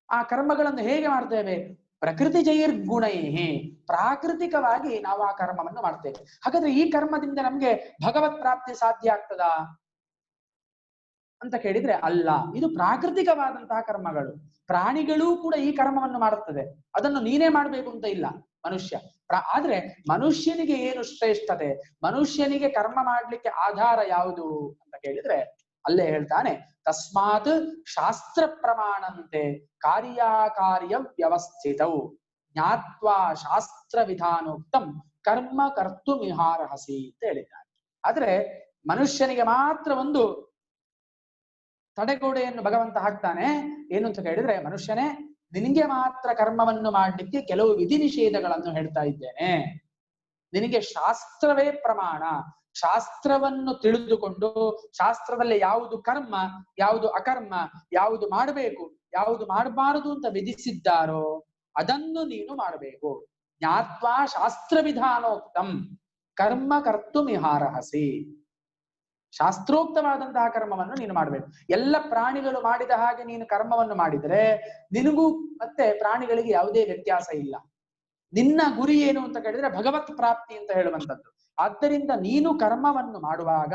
ಆ ಕರ್ಮಗಳನ್ನು ಹೇಗೆ ಮಾಡ್ತೇವೆ? ಪ್ರಕೃತಿ ಜೈರ್ಗುಣೈಹಿ, ಪ್ರಾಕೃತಿಕವಾಗಿ ನಾವು ಆ ಕರ್ಮವನ್ನು ಮಾಡ್ತೇವೆ. ಹಾಗಾದ್ರೆ ಈ ಕರ್ಮದಿಂದ ನಮ್ಗೆ ಭಗವತ್ ಪ್ರಾಪ್ತಿ ಸಾಧ್ಯ ಆಗ್ತದಾ ಅಂತ ಕೇಳಿದ್ರೆ ಅಲ್ಲ. ಇದು ಪ್ರಾಕೃತಿಕವಾದಂತಹ ಕರ್ಮಗಳು. ಪ್ರಾಣಿಗಳೂ ಕೂಡ ಈ ಕರ್ಮವನ್ನು ಮಾಡುತ್ತದೆ, ಅದನ್ನು ನೀನೇ ಮಾಡ್ಬೇಕು ಅಂತ ಇಲ್ಲ ಮನುಷ್ಯ. ಆದ್ರೆ ಮನುಷ್ಯನಿಗೆ ಏನು ಶ್ರೇಷ್ಠತೆ, ಮನುಷ್ಯನಿಗೆ ಕರ್ಮ ಮಾಡ್ಲಿಕ್ಕೆ ಆಧಾರ ಯಾವುದು ಅಂತ ಕೇಳಿದ್ರೆ ಅಲ್ಲೇ ಹೇಳ್ತಾನೆ, ತಸ್ಮಾತ್ ಶಾಸ್ತ್ರ ಪ್ರಮಾಣಂತೆ ಕಾರ್ಯಕಾರ್ಯ ವ್ಯವಸ್ಥಿತವು ಜ್ಞಾತ್ವಾ ಶಾಸ್ತ್ರ ವಿಧಾನೋಕ್ತಂ ಕರ್ಮ ಕರ್ತು ಮಿಹಾರಹಸಿ ಅಂತ ಹೇಳಿದ್ದಾರೆ. ಆದ್ರೆ ಮನುಷ್ಯನಿಗೆ ಮಾತ್ರ ಒಂದು ತಡೆಗೋಡೆಯನ್ನು ಭಗವಂತ ಹಾಕ್ತಾನೆ. ಏನು ಅಂತ ಕೇಳಿದ್ರೆ, ಮನುಷ್ಯನೇ, ನಿನಗೆ ಮಾತ್ರ ಕರ್ಮವನ್ನು ಮಾಡ್ಲಿಕ್ಕೆ ಕೆಲವು ವಿಧಿ ನಿಷೇಧಗಳನ್ನು ಹೇಳ್ತಾ ಇದ್ದೇನೆ. ನಿನಗೆ ಶಾಸ್ತ್ರವೇ ಪ್ರಮಾಣ. ಶಾಸ್ತ್ರವನ್ನು ತಿಳಿದುಕೊಂಡು ಶಾಸ್ತ್ರದಲ್ಲಿ ಯಾವುದು ಕರ್ಮ, ಯಾವುದು ಅಕರ್ಮ, ಯಾವುದು ಮಾಡಬೇಕು, ಯಾವುದು ಮಾಡಬಾರದು ಅಂತ ವಿಧಿಸಿದ್ದಾರೋ ಅದನ್ನು ನೀನು ಮಾಡಬೇಕು. ಜ್ಞಾತ್ವಾ ಶಾಸ್ತ್ರ ವಿಧಾನೋಕ್ತಂ ಕರ್ಮ ಕರ್ತು ಮಿಹಾರಹಸಿ. ಶಾಸ್ತ್ರೋಕ್ತವಾದಂತಹ ಕರ್ಮವನ್ನು ನೀನು ಮಾಡಬೇಕು. ಎಲ್ಲ ಪ್ರಾಣಿಗಳು ಮಾಡಿದ ಹಾಗೆ ನೀನು ಕರ್ಮವನ್ನು ಮಾಡಿದರೆ ನಿನಗೂ ಮತ್ತೆ ಪ್ರಾಣಿಗಳಿಗೆ ಯಾವುದೇ ವ್ಯತ್ಯಾಸ ಇಲ್ಲ. ನಿನ್ನ ಗುರಿ ಏನು ಅಂತ ಕೇಳಿದ್ರೆ ಭಗವತ್ ಪ್ರಾಪ್ತಿ ಅಂತ ಹೇಳುವಂಥದ್ದು. ಆದ್ದರಿಂದ ನೀನು ಕರ್ಮವನ್ನು ಮಾಡುವಾಗ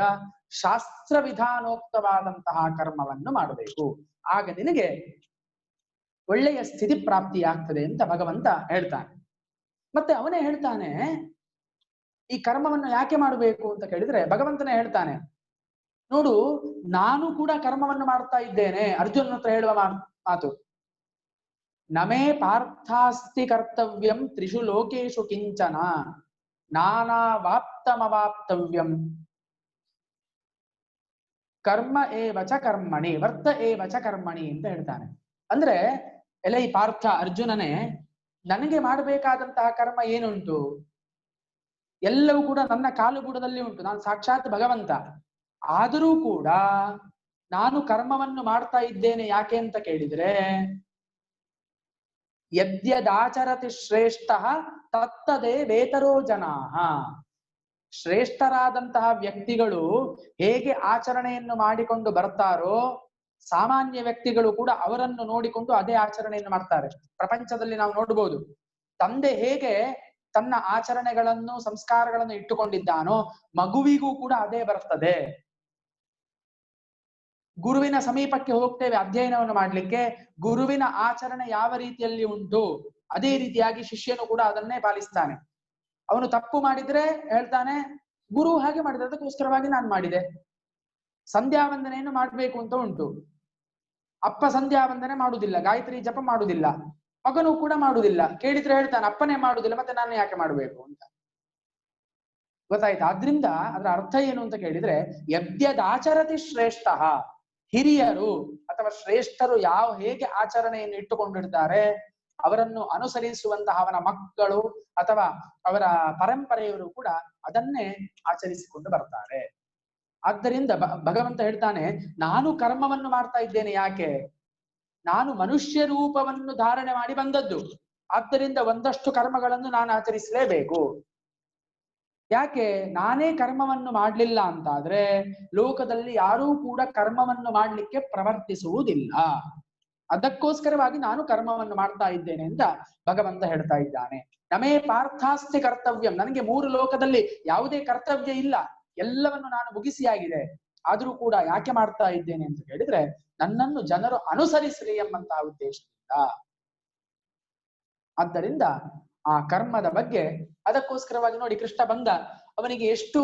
ಶಾಸ್ತ್ರ ವಿಧಾನೋಕ್ತವಾದಂತಹ ಕರ್ಮವನ್ನು ಮಾಡಬೇಕು. ಆಗ ನಿನಗೆ ಒಳ್ಳೆಯ ಸ್ಥಿತಿ ಪ್ರಾಪ್ತಿಯಾಗ್ತದೆ ಅಂತ ಭಗವಂತ ಹೇಳ್ತಾನೆ. ಮತ್ತೆ ಅವನೇ ಹೇಳ್ತಾನೆ ಈ ಕರ್ಮವನ್ನು ಯಾಕೆ ಮಾಡಬೇಕು ಅಂತ ಕೇಳಿದ್ರೆ ಭಗವಂತನೇ ಹೇಳ್ತಾನೆ, ನೋಡು ನಾನು ಕೂಡ ಕರ್ಮವನ್ನು ಮಾಡ್ತಾ ಇದ್ದೇನೆ. ಅರ್ಜುನನ ಹತ್ರ ಹೇಳುವ ಮಾತು, ನಮೇ ಪಾರ್ಥಾಸ್ತಿ ಕರ್ತವ್ಯಂ ತ್ರಿಷು ಲೋಕೇಶು ಕಿಂಚನ ನಾನಾವಾಪ್ತಮವಾಪ್ತವ್ಯಂ ಕರ್ಮ ಏವಚ ಕರ್ಮಣಿ ವರ್ತ ಏವಚ ಕರ್ಮಣಿ ಅಂತ ಹೇಳ್ತಾನೆ. ಅಂದ್ರೆ ಎಲೆ ಈ ಪಾರ್ಥ, ಅರ್ಜುನನೇ, ನನಗೆ ಮಾಡಬೇಕಾದಂತಹ ಕರ್ಮ ಏನುಂಟು? ಎಲ್ಲವೂ ಕೂಡ ನನ್ನ ಕಾಲುಗೂಡದಲ್ಲಿ ಉಂಟು. ನಾನು ಸಾಕ್ಷಾತ್ ಭಗವಂತ. ಆದರೂ ಕೂಡ ನಾನು ಕರ್ಮವನ್ನು ಮಾಡ್ತಾ ಇದ್ದೇನೆ. ಯಾಕೆ ಅಂತ ಕೇಳಿದ್ರೆ, ಯದ್ಯದಾಚರತಿ ಶ್ರೇಷ್ಠ ತತ್ತದೇ ವೇತರೋ ಜನಾಃ. ಶ್ರೇಷ್ಠರಾದಂತಹ ವ್ಯಕ್ತಿಗಳು ಹೇಗೆ ಆಚರಣೆಯನ್ನು ಮಾಡಿಕೊಂಡು ಬರ್ತಾರೋ ಸಾಮಾನ್ಯ ವ್ಯಕ್ತಿಗಳು ಕೂಡ ಅವರನ್ನು ನೋಡಿಕೊಂಡು ಅದೇ ಆಚರಣೆಯನ್ನು ಮಾಡ್ತಾರೆ. ಪ್ರಪಂಚದಲ್ಲಿ ನಾವು ನೋಡ್ಬೋದು, ತಂದೆ ಹೇಗೆ ತನ್ನ ಆಚರಣೆಗಳನ್ನು ಸಂಸ್ಕಾರಗಳನ್ನು ಇಟ್ಟುಕೊಂಡಿದ್ದಾನೋ ಮಗುವಿಗೂ ಕೂಡ ಅದೇ ಬರ್ತದೆ. ಗುರುವಿನ ಸಮೀಪಕ್ಕೆ ಹೋಗ್ತೇವೆ ಅಧ್ಯಯನವನ್ನು ಮಾಡ್ಲಿಕ್ಕೆ, ಗುರುವಿನ ಆಚರಣೆ ಯಾವ ರೀತಿಯಲ್ಲಿ ಉಂಟು ಅದೇ ರೀತಿಯಾಗಿ ಶಿಷ್ಯನು ಕೂಡ ಅದನ್ನೇ ಪಾಲಿಸ್ತಾನೆ. ಅವನು ತಪ್ಪು ಮಾಡಿದ್ರೆ ಹೇಳ್ತಾನೆ, ಗುರು ಹಾಗೆ ಮಾಡಿದ್ರೆ ಅದಕ್ಕೋಸ್ಕರವಾಗಿ ನಾನು ಮಾಡಿದೆ. ಸಂಧ್ಯಾ ವಂದನೆಯನ್ನು ಮಾಡ್ಬೇಕು ಅಂತ ಉಂಟು, ಅಪ್ಪ ಸಂಧ್ಯಾ ವಂದನೆ ಮಾಡುವುದಿಲ್ಲ, ಗಾಯತ್ರಿ ಜಪ ಮಾಡುವುದಿಲ್ಲ, ಮಗನು ಕೂಡ ಮಾಡುವುದಿಲ್ಲ. ಕೇಳಿದ್ರೆ ಹೇಳ್ತಾನೆ ಅಪ್ಪನೇ ಮಾಡುವುದಿಲ್ಲ, ಮತ್ತೆ ನಾನು ಯಾಕೆ ಮಾಡಬೇಕು ಅಂತ. ಗೊತ್ತಾಯ್ತಾ? ಆದ್ರಿಂದ ಅದರ ಅರ್ಥ ಏನು ಅಂತ ಕೇಳಿದ್ರೆ, ಯದ್ಯದಾಚರತಿ ಶ್ರೇಷ್ಠ, ಹಿರಿಯರು ಅಥವಾ ಶ್ರೇಷ್ಠರು ಹೇಗೆ ಆಚರಣೆಯನ್ನು ಇಟ್ಟುಕೊಂಡಿರ್ತಾರೆ ಅವರನ್ನು ಅನುಸರಿಸುವಂತಹ ಅವನ ಮಕ್ಕಳು ಅಥವಾ ಅವರ ಪರಂಪರೆಯವರು ಕೂಡ ಅದನ್ನೇ ಆಚರಿಸಿಕೊಂಡು ಬರ್ತಾರೆ. ಆದ್ದರಿಂದ ಭಗವಂತ ಹೇಳ್ತಾನೆ, ನಾನು ಕರ್ಮವನ್ನು ಮಾಡ್ತಾ ಇದ್ದೇನೆ. ಯಾಕೆ? ನಾನು ಮನುಷ್ಯ ರೂಪವನ್ನು ಧಾರಣೆ ಮಾಡಿ ಬಂದದ್ದು. ಆದ್ದರಿಂದ ಒಂದಷ್ಟು ಕರ್ಮಗಳನ್ನು ನಾನು ಆಚರಿಸಲೇಬೇಕು. ಯಾಕೆ? ನಾನೇ ಕರ್ಮವನ್ನು ಮಾಡ್ಲಿಲ್ಲ ಅಂತಾದ್ರೆ ಲೋಕದಲ್ಲಿ ಯಾರೂ ಕೂಡ ಕರ್ಮವನ್ನು ಮಾಡ್ಲಿಕ್ಕೆ ಪ್ರವರ್ತಿಸುವುದಿಲ್ಲ. ಅದಕ್ಕೋಸ್ಕರವಾಗಿ ನಾನು ಕರ್ಮವನ್ನು ಮಾಡ್ತಾ ಇದ್ದೇನೆ ಅಂತ ಭಗವಂತ ಹೇಳ್ತಾ ಇದ್ದಾನೆ. ನಮೇ ಪಾರ್ಥಾಸ್ತಿ ಕರ್ತವ್ಯಂ, ನನಗೆ 3 ಲೋಕದಲ್ಲಿ ಯಾವುದೇ ಕರ್ತವ್ಯ ಇಲ್ಲ, ಎಲ್ಲವನ್ನು ನಾನು ಮುಗಿಸಿಯಾಗಿದೆ. ಆದ್ರೂ ಕೂಡ ಯಾಕೆ ಮಾಡ್ತಾ ಇದ್ದೇನೆ ಅಂತ ಹೇಳಿದ್ರೆ, ನನ್ನನ್ನು ಜನರು ಅನುಸರಿಸಲಿ ಎಂಬಂತಹ ಉದ್ದೇಶದಿಂದ. ಆದ್ದರಿಂದ ಆ ಕರ್ಮದ ಬಗ್ಗೆ ಅದಕ್ಕೋಸ್ಕರವಾಗಿ ನೋಡಿ, ಕೃಷ್ಣ ಬಂದ, ಅವನಿಗೆ ಎಷ್ಟು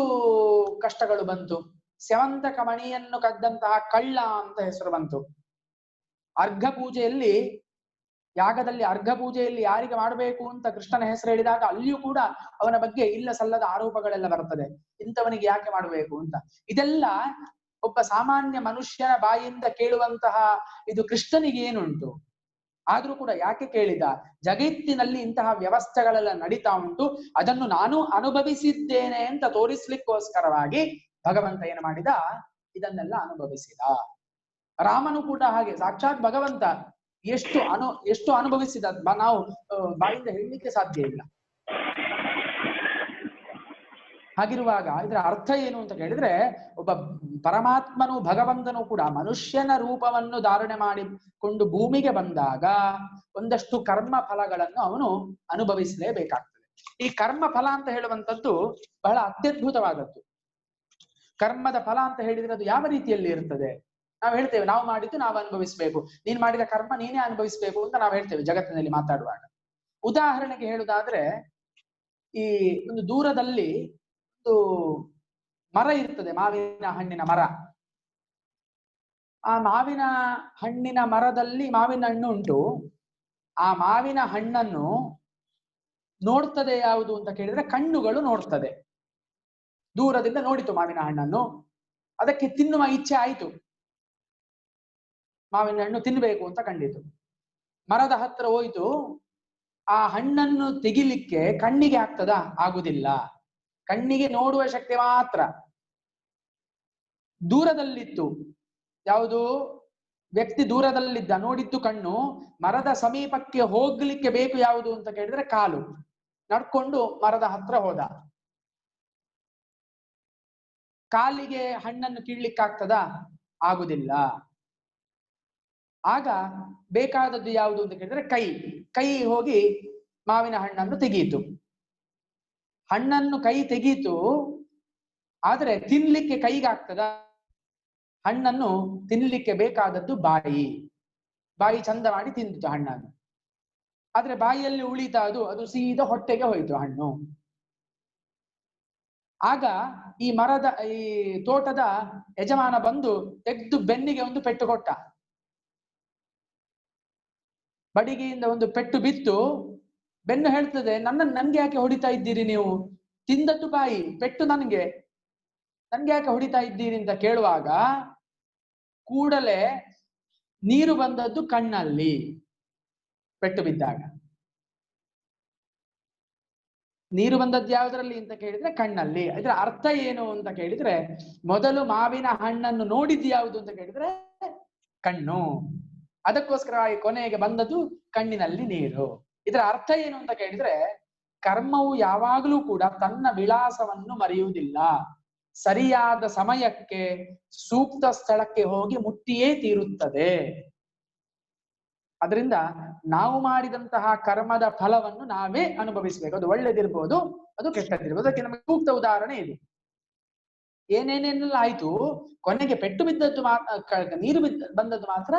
ಕಷ್ಟಗಳು ಬಂತು. ಸ್ಯವಂತಕ ಮಣಿಯನ್ನು ಕದ್ದಂತಹ ಕಳ್ಳ ಅಂತ ಹೆಸರು ಬಂತು. ಅರ್ಘ ಪೂಜೆಯಲ್ಲಿ, ಯಾಗದಲ್ಲಿ ಅರ್ಘ ಪೂಜೆಯಲ್ಲಿ ಯಾರಿಗೆ ಮಾಡಬೇಕು ಅಂತ ಕೃಷ್ಣನ ಹೆಸರು ಹೇಳಿದಾಗ ಅಲ್ಲಿಯೂ ಕೂಡ ಅವನ ಬಗ್ಗೆ ಇಲ್ಲ ಸಲ್ಲದ ಆರೋಪಗಳೆಲ್ಲ ಬರ್ತದೆ. ಇಂಥವನಿಗೆ ಯಾಕೆ ಮಾಡಬೇಕು ಅಂತ. ಇದೆಲ್ಲ ಒಬ್ಬ ಸಾಮಾನ್ಯ ಮನುಷ್ಯನ ಬಾಯಿಂದ ಕೇಳುವಂತಹ ಇದು ಕೃಷ್ಣನಿಗೆ ಏನುಂಟು? ಆದ್ರೂ ಕೂಡ ಯಾಕೆ ಕೇಳಿದ? ಜಗತ್ತಿನಲ್ಲಿ ಇಂತಹ ವ್ಯವಸ್ಥೆಗಳೆಲ್ಲ ನಡೀತಾ ಉಂಟು, ಅದನ್ನು ನಾನು ಅನುಭವಿಸಿದ್ದೇನೆ ಅಂತ ತೋರಿಸ್ಲಿಕ್ಕೋಸ್ಕರವಾಗಿ ಭಗವಂತ ಏನು ಮಾಡಿದ? ಇದನ್ನೆಲ್ಲ ಅನುಭವಿಸಿದ. ರಾಮನು ಕೂಡ ಹಾಗೆ, ಸಾಕ್ಷಾತ್ ಭಗವಂತ ಎಷ್ಟು ಅನುಭವಿಸಿದ ನಾವು ಬಾಯಿಂದ ಹೇಳಲಿಕ್ಕೆ ಸಾಧ್ಯ ಇಲ್ಲ. ಹಾಗಿರುವಾಗ ಇದರ ಅರ್ಥ ಏನು ಅಂತ ಕೇಳಿದ್ರೆ, ಒಬ್ಬ ಪರಮಾತ್ಮನು ಭಗವಂತನು ಕೂಡ ಮನುಷ್ಯನ ರೂಪವನ್ನು ಧಾರಣೆ ಮಾಡಿಕೊಂಡು ಭೂಮಿಗೆ ಬಂದಾಗ ಒಂದಷ್ಟು ಕರ್ಮ ಫಲಗಳನ್ನು ಅವನು ಅನುಭವಿಸಲೇಬೇಕಾಗ್ತದೆ. ಈ ಕರ್ಮ ಫಲ ಅಂತ ಹೇಳುವಂಥದ್ದು ಬಹಳ ಅತ್ಯದ್ಭುತವಾದದ್ದು. ಕರ್ಮದ ಫಲ ಅಂತ ಹೇಳಿದ್ರೆ ಅದು ಯಾವ ರೀತಿಯಲ್ಲಿ ಇರ್ತದೆ? ನಾವು ಹೇಳ್ತೇವೆ, ನಾವು ಮಾಡಿದ್ದು ನಾವು ಅನುಭವಿಸ್ಬೇಕು, ನೀನ್ ಮಾಡಿದ ಕರ್ಮ ನೀನೇ ಅನುಭವಿಸ್ಬೇಕು ಅಂತ ನಾವು ಹೇಳ್ತೇವೆ ಜಗತ್ತಿನಲ್ಲಿ ಮಾತಾಡುವಾಗ. ಉದಾಹರಣೆಗೆ ಹೇಳುವುದಾದ್ರೆ, ಈ ಒಂದು ದೂರದಲ್ಲಿ ಒಂದು ಮರ ಇರ್ತದೆ, ಮಾವಿನ ಹಣ್ಣಿನ ಮರ. ಆ ಮಾವಿನ ಹಣ್ಣಿನ ಮರದಲ್ಲಿ ಮಾವಿನ ಹಣ್ಣು ಉಂಟು. ಆ ಮಾವಿನ ಹಣ್ಣನ್ನು ನೋಡ್ತದೆ ಯಾವುದು ಅಂತ ಕೇಳಿದ್ರೆ ಕಣ್ಣುಗಳು ನೋಡ್ತದೆ. ದೂರದಿಂದ ನೋಡಿತು ಮಾವಿನ ಹಣ್ಣನ್ನು, ಅದಕ್ಕೆ ತಿನ್ನುವ ಇಚ್ಛೆ ಆಯಿತು, ಮಾವಿನ ಹಣ್ಣು ತಿನ್ಬೇಕು ಅಂತ ಕಂಡಿತು. ಮರದ ಹತ್ರ ಹೋಯ್ತು, ಆ ಹಣ್ಣನ್ನು ತೆಗಿಲಿಕ್ಕೆ ಕಣ್ಣಿಗೆ ಆಗ್ತದಾ? ಆಗುದಿಲ್ಲ. ಕಣ್ಣಿಗೆ ನೋಡುವ ಶಕ್ತಿ ಮಾತ್ರ. ದೂರದಲ್ಲಿತ್ತು ಯಾವುದು? ವ್ಯಕ್ತಿ ದೂರದಲ್ಲಿದ್ದ, ನೋಡಿದ್ದು ಕಣ್ಣು. ಮರದ ಸಮೀಪಕ್ಕೆ ಹೋಗ್ಲಿಕ್ಕೆ ಬೇಕು ಯಾವುದು ಅಂತ ಕೇಳಿದ್ರೆ ಕಾಲು. ನಡ್ಕೊಂಡು ಮರದ ಹತ್ರ ಹೋದ. ಕಾಲಿಗೆ ಹಣ್ಣನ್ನು ಕೀಳ್ಲಿಕ್ಕಾಗ್ತದಾ? ಆಗುದಿಲ್ಲ. ಆಗ ಬೇಕಾದದ್ದು ಯಾವುದು ಅಂತ ಕೇಳಿದ್ರೆ ಕೈ ಹೋಗಿ ಮಾವಿನ ಹಣ್ಣನ್ನು ತೆಗೀತು. ಹಣ್ಣನ್ನು ಕೈ ತೆಗೀತು, ಆದ್ರೆ ತಿನ್ಲಿಕ್ಕೆ ಕೈಗಾಗ್ತದ? ಹಣ್ಣನ್ನು ತಿನ್ಲಿಕ್ಕೆ ಬೇಕಾದದ್ದು ಬಾಯಿ ಚಂದ ಮಾಡಿ ತಿಂದಿತು ಹಣ್ಣನ್ನು. ಆದ್ರೆ ಬಾಯಿಯಲ್ಲಿ ಉಳಿತಾ ಅದು ಸೀದಾ ಹೊಟ್ಟೆಗೆ ಹೋಯ್ತು ಹಣ್ಣು. ಆಗ ಈ ತೋಟದ ಯಜಮಾನ ಬಂದು ತೆಗೆದು ಬೆನ್ನಿಗೆ ಒಂದು ಪೆಟ್ಟು ಕೊಟ್ಟ. ಬಡಿಗೆಯಿಂದ ಒಂದು ಪೆಟ್ಟು ಬಿತ್ತು. ಬೆನ್ನು ಹೇಳ್ತದೆ, ನನ್ಗೆ ಯಾಕೆ ಹೊಡಿತಾ ಇದ್ದೀರಿ ನೀವು? ತಿಂದದ್ದು ಬಾಯಿ, ಪೆಟ್ಟು ನನ್ಗೆ ಯಾಕೆ ಹೊಡಿತಾ ಇದ್ದೀರಿ ಅಂತ ಕೇಳುವಾಗ ಕೂಡಲೇ ನೀರು ಬಂದದ್ದು ಕಣ್ಣಲ್ಲಿ. ಪೆಟ್ಟು ಬಿದ್ದಾಗ ನೀರು ಬಂದದ್ದು ಯಾವುದರಲ್ಲಿ ಅಂತ ಕೇಳಿದ್ರೆ ಕಣ್ಣಲ್ಲಿ. ಇದರ ಅರ್ಥ ಏನು ಅಂತ ಕೇಳಿದ್ರೆ, ಮೊದಲು ಮಾವಿನ ಹಣ್ಣನ್ನು ನೋಡಿದ್ದು ಯಾವುದು ಅಂತ ಕೇಳಿದ್ರೆ ಕಣ್ಣು. ಅದಕ್ಕೋಸ್ಕರವಾಗಿ ಕೊನೆಗೆ ಬಂದದ್ದು ಕಣ್ಣಿನಲ್ಲಿ ನೀರು. ಇದರ ಅರ್ಥ ಏನು ಅಂತ ಕೇಳಿದ್ರೆ, ಕರ್ಮವು ಯಾವಾಗಲೂ ಕೂಡ ತನ್ನ ವಿಳಾಸವನ್ನು ಮರೆಯುವುದಿಲ್ಲ. ಸರಿಯಾದ ಸಮಯಕ್ಕೆ ಸೂಕ್ತ ಸ್ಥಳಕ್ಕೆ ಹೋಗಿ ಮುಟ್ಟಿಯೇ ತೀರುತ್ತದೆ. ಅದರಿಂದ ನಾವು ಮಾಡಿದಂತಹ ಕರ್ಮದ ಫಲವನ್ನು ನಾವೇ ಅನುಭವಿಸಬೇಕು. ಅದು ಒಳ್ಳೆದಿರ್ಬೋದು, ಅದು ಕೆಟ್ಟದಿರ್ಬೋದು. ಅದಕ್ಕೆ ನಮಗೆ ಸೂಕ್ತ ಉದಾಹರಣೆ ಇದೆ. ಏನೇನೆಲ್ಲ ಆಯ್ತು, ಕೊನೆಗೆ ಪೆಟ್ಟು ಬಿದ್ದದ್ದು ನೀರು ಬಂದದ್ದು ಮಾತ್ರ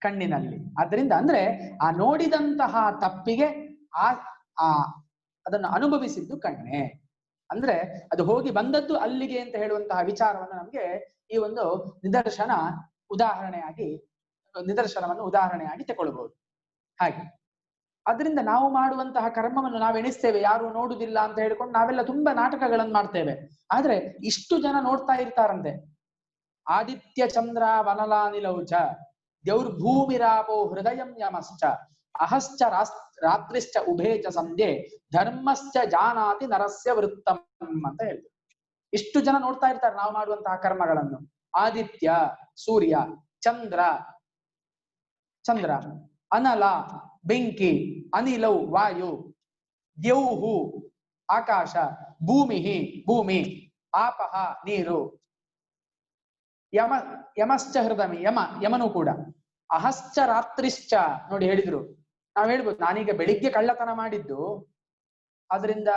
ಕಣ್ಣಿನಲ್ಲಿ. ಆದ್ರಿಂದ ಅಂದ್ರೆ ಆ ನೋಡಿದಂತಹ ತಪ್ಪಿಗೆ ಅದನ್ನು ಅನುಭವಿಸಿದ್ದು ಕಣ್ಣೆ. ಅಂದ್ರೆ ಅದು ಹೋಗಿ ಬಂದದ್ದು ಅಲ್ಲಿಗೆ ಅಂತ ಹೇಳುವಂತಹ ವಿಚಾರವನ್ನು ನಮ್ಗೆ ಈ ಒಂದು ನಿದರ್ಶನವನ್ನು ಉದಾಹರಣೆಯಾಗಿ ತಗೊಳ್ಬಹುದು. ಹಾಗೆ ಅದರಿಂದ ನಾವು ಮಾಡುವಂತಹ ಕರ್ಮವನ್ನು ನಾವು ಎಣಿಸ್ತೇವೆ, ಯಾರು ನೋಡುದಿಲ್ಲ ಅಂತ ಹೇಳ್ಕೊಂಡು ನಾವೆಲ್ಲ ತುಂಬಾ ನಾಟಕಗಳನ್ನು ಮಾಡ್ತೇವೆ. ಆದ್ರೆ ಇಷ್ಟು ಜನ ನೋಡ್ತಾ ಇರ್ತಾರಂತೆ. ಆದಿತ್ಯ ಚಂದ್ರ ವನಲಾನಿಲೌಚ ದೌರ್ಭೂಮಿರಾಪೋ ಹೃದಯಂ ಯಮಶ್ಚ ಅಹಶ್ಚ ರಾತ್ರಿಶ್ಚ ಉಭೇಚ ಸಂಧ್ಯೆ ಧರ್ಮಶ್ಚ ಜಾನಾತಿ ನರಸ್ಯ ವೃತ್ತಂ ಅಂತ ಹೇಳ್ತಾರೆ. ಇಷ್ಟು ಜನ ನೋಡ್ತಾ ಇರ್ತಾರೆ ನಾವು ಮಾಡುವಂತಹ ಕರ್ಮಗಳನ್ನು. ಆದಿತ್ಯ ಸೂರ್ಯ, ಚಂದ್ರ ಅನಲ ಬೆಂಕಿ, ಅನಿಲೌ ವಾಯು, ದ್ಯೌಹು ಆಕಾಶ, ಭೂಮಿ, ಆಪಹ ನೀರು, ಯಮಶ್ಚ ಹೃದಯ ಯಮನು ಕೂಡ, ಅಹಶ್ಚ ರಾತ್ರಿಶ್ಚ. ನೋಡಿ ಹೇಳಿದ್ರು, ನಾವ್ ಹೇಳ್ಬೋದು ನಾನೀಗ ಬೆಳಿಗ್ಗೆ ಕಳ್ಳತನ ಮಾಡಿದ್ದು ಅದರಿಂದ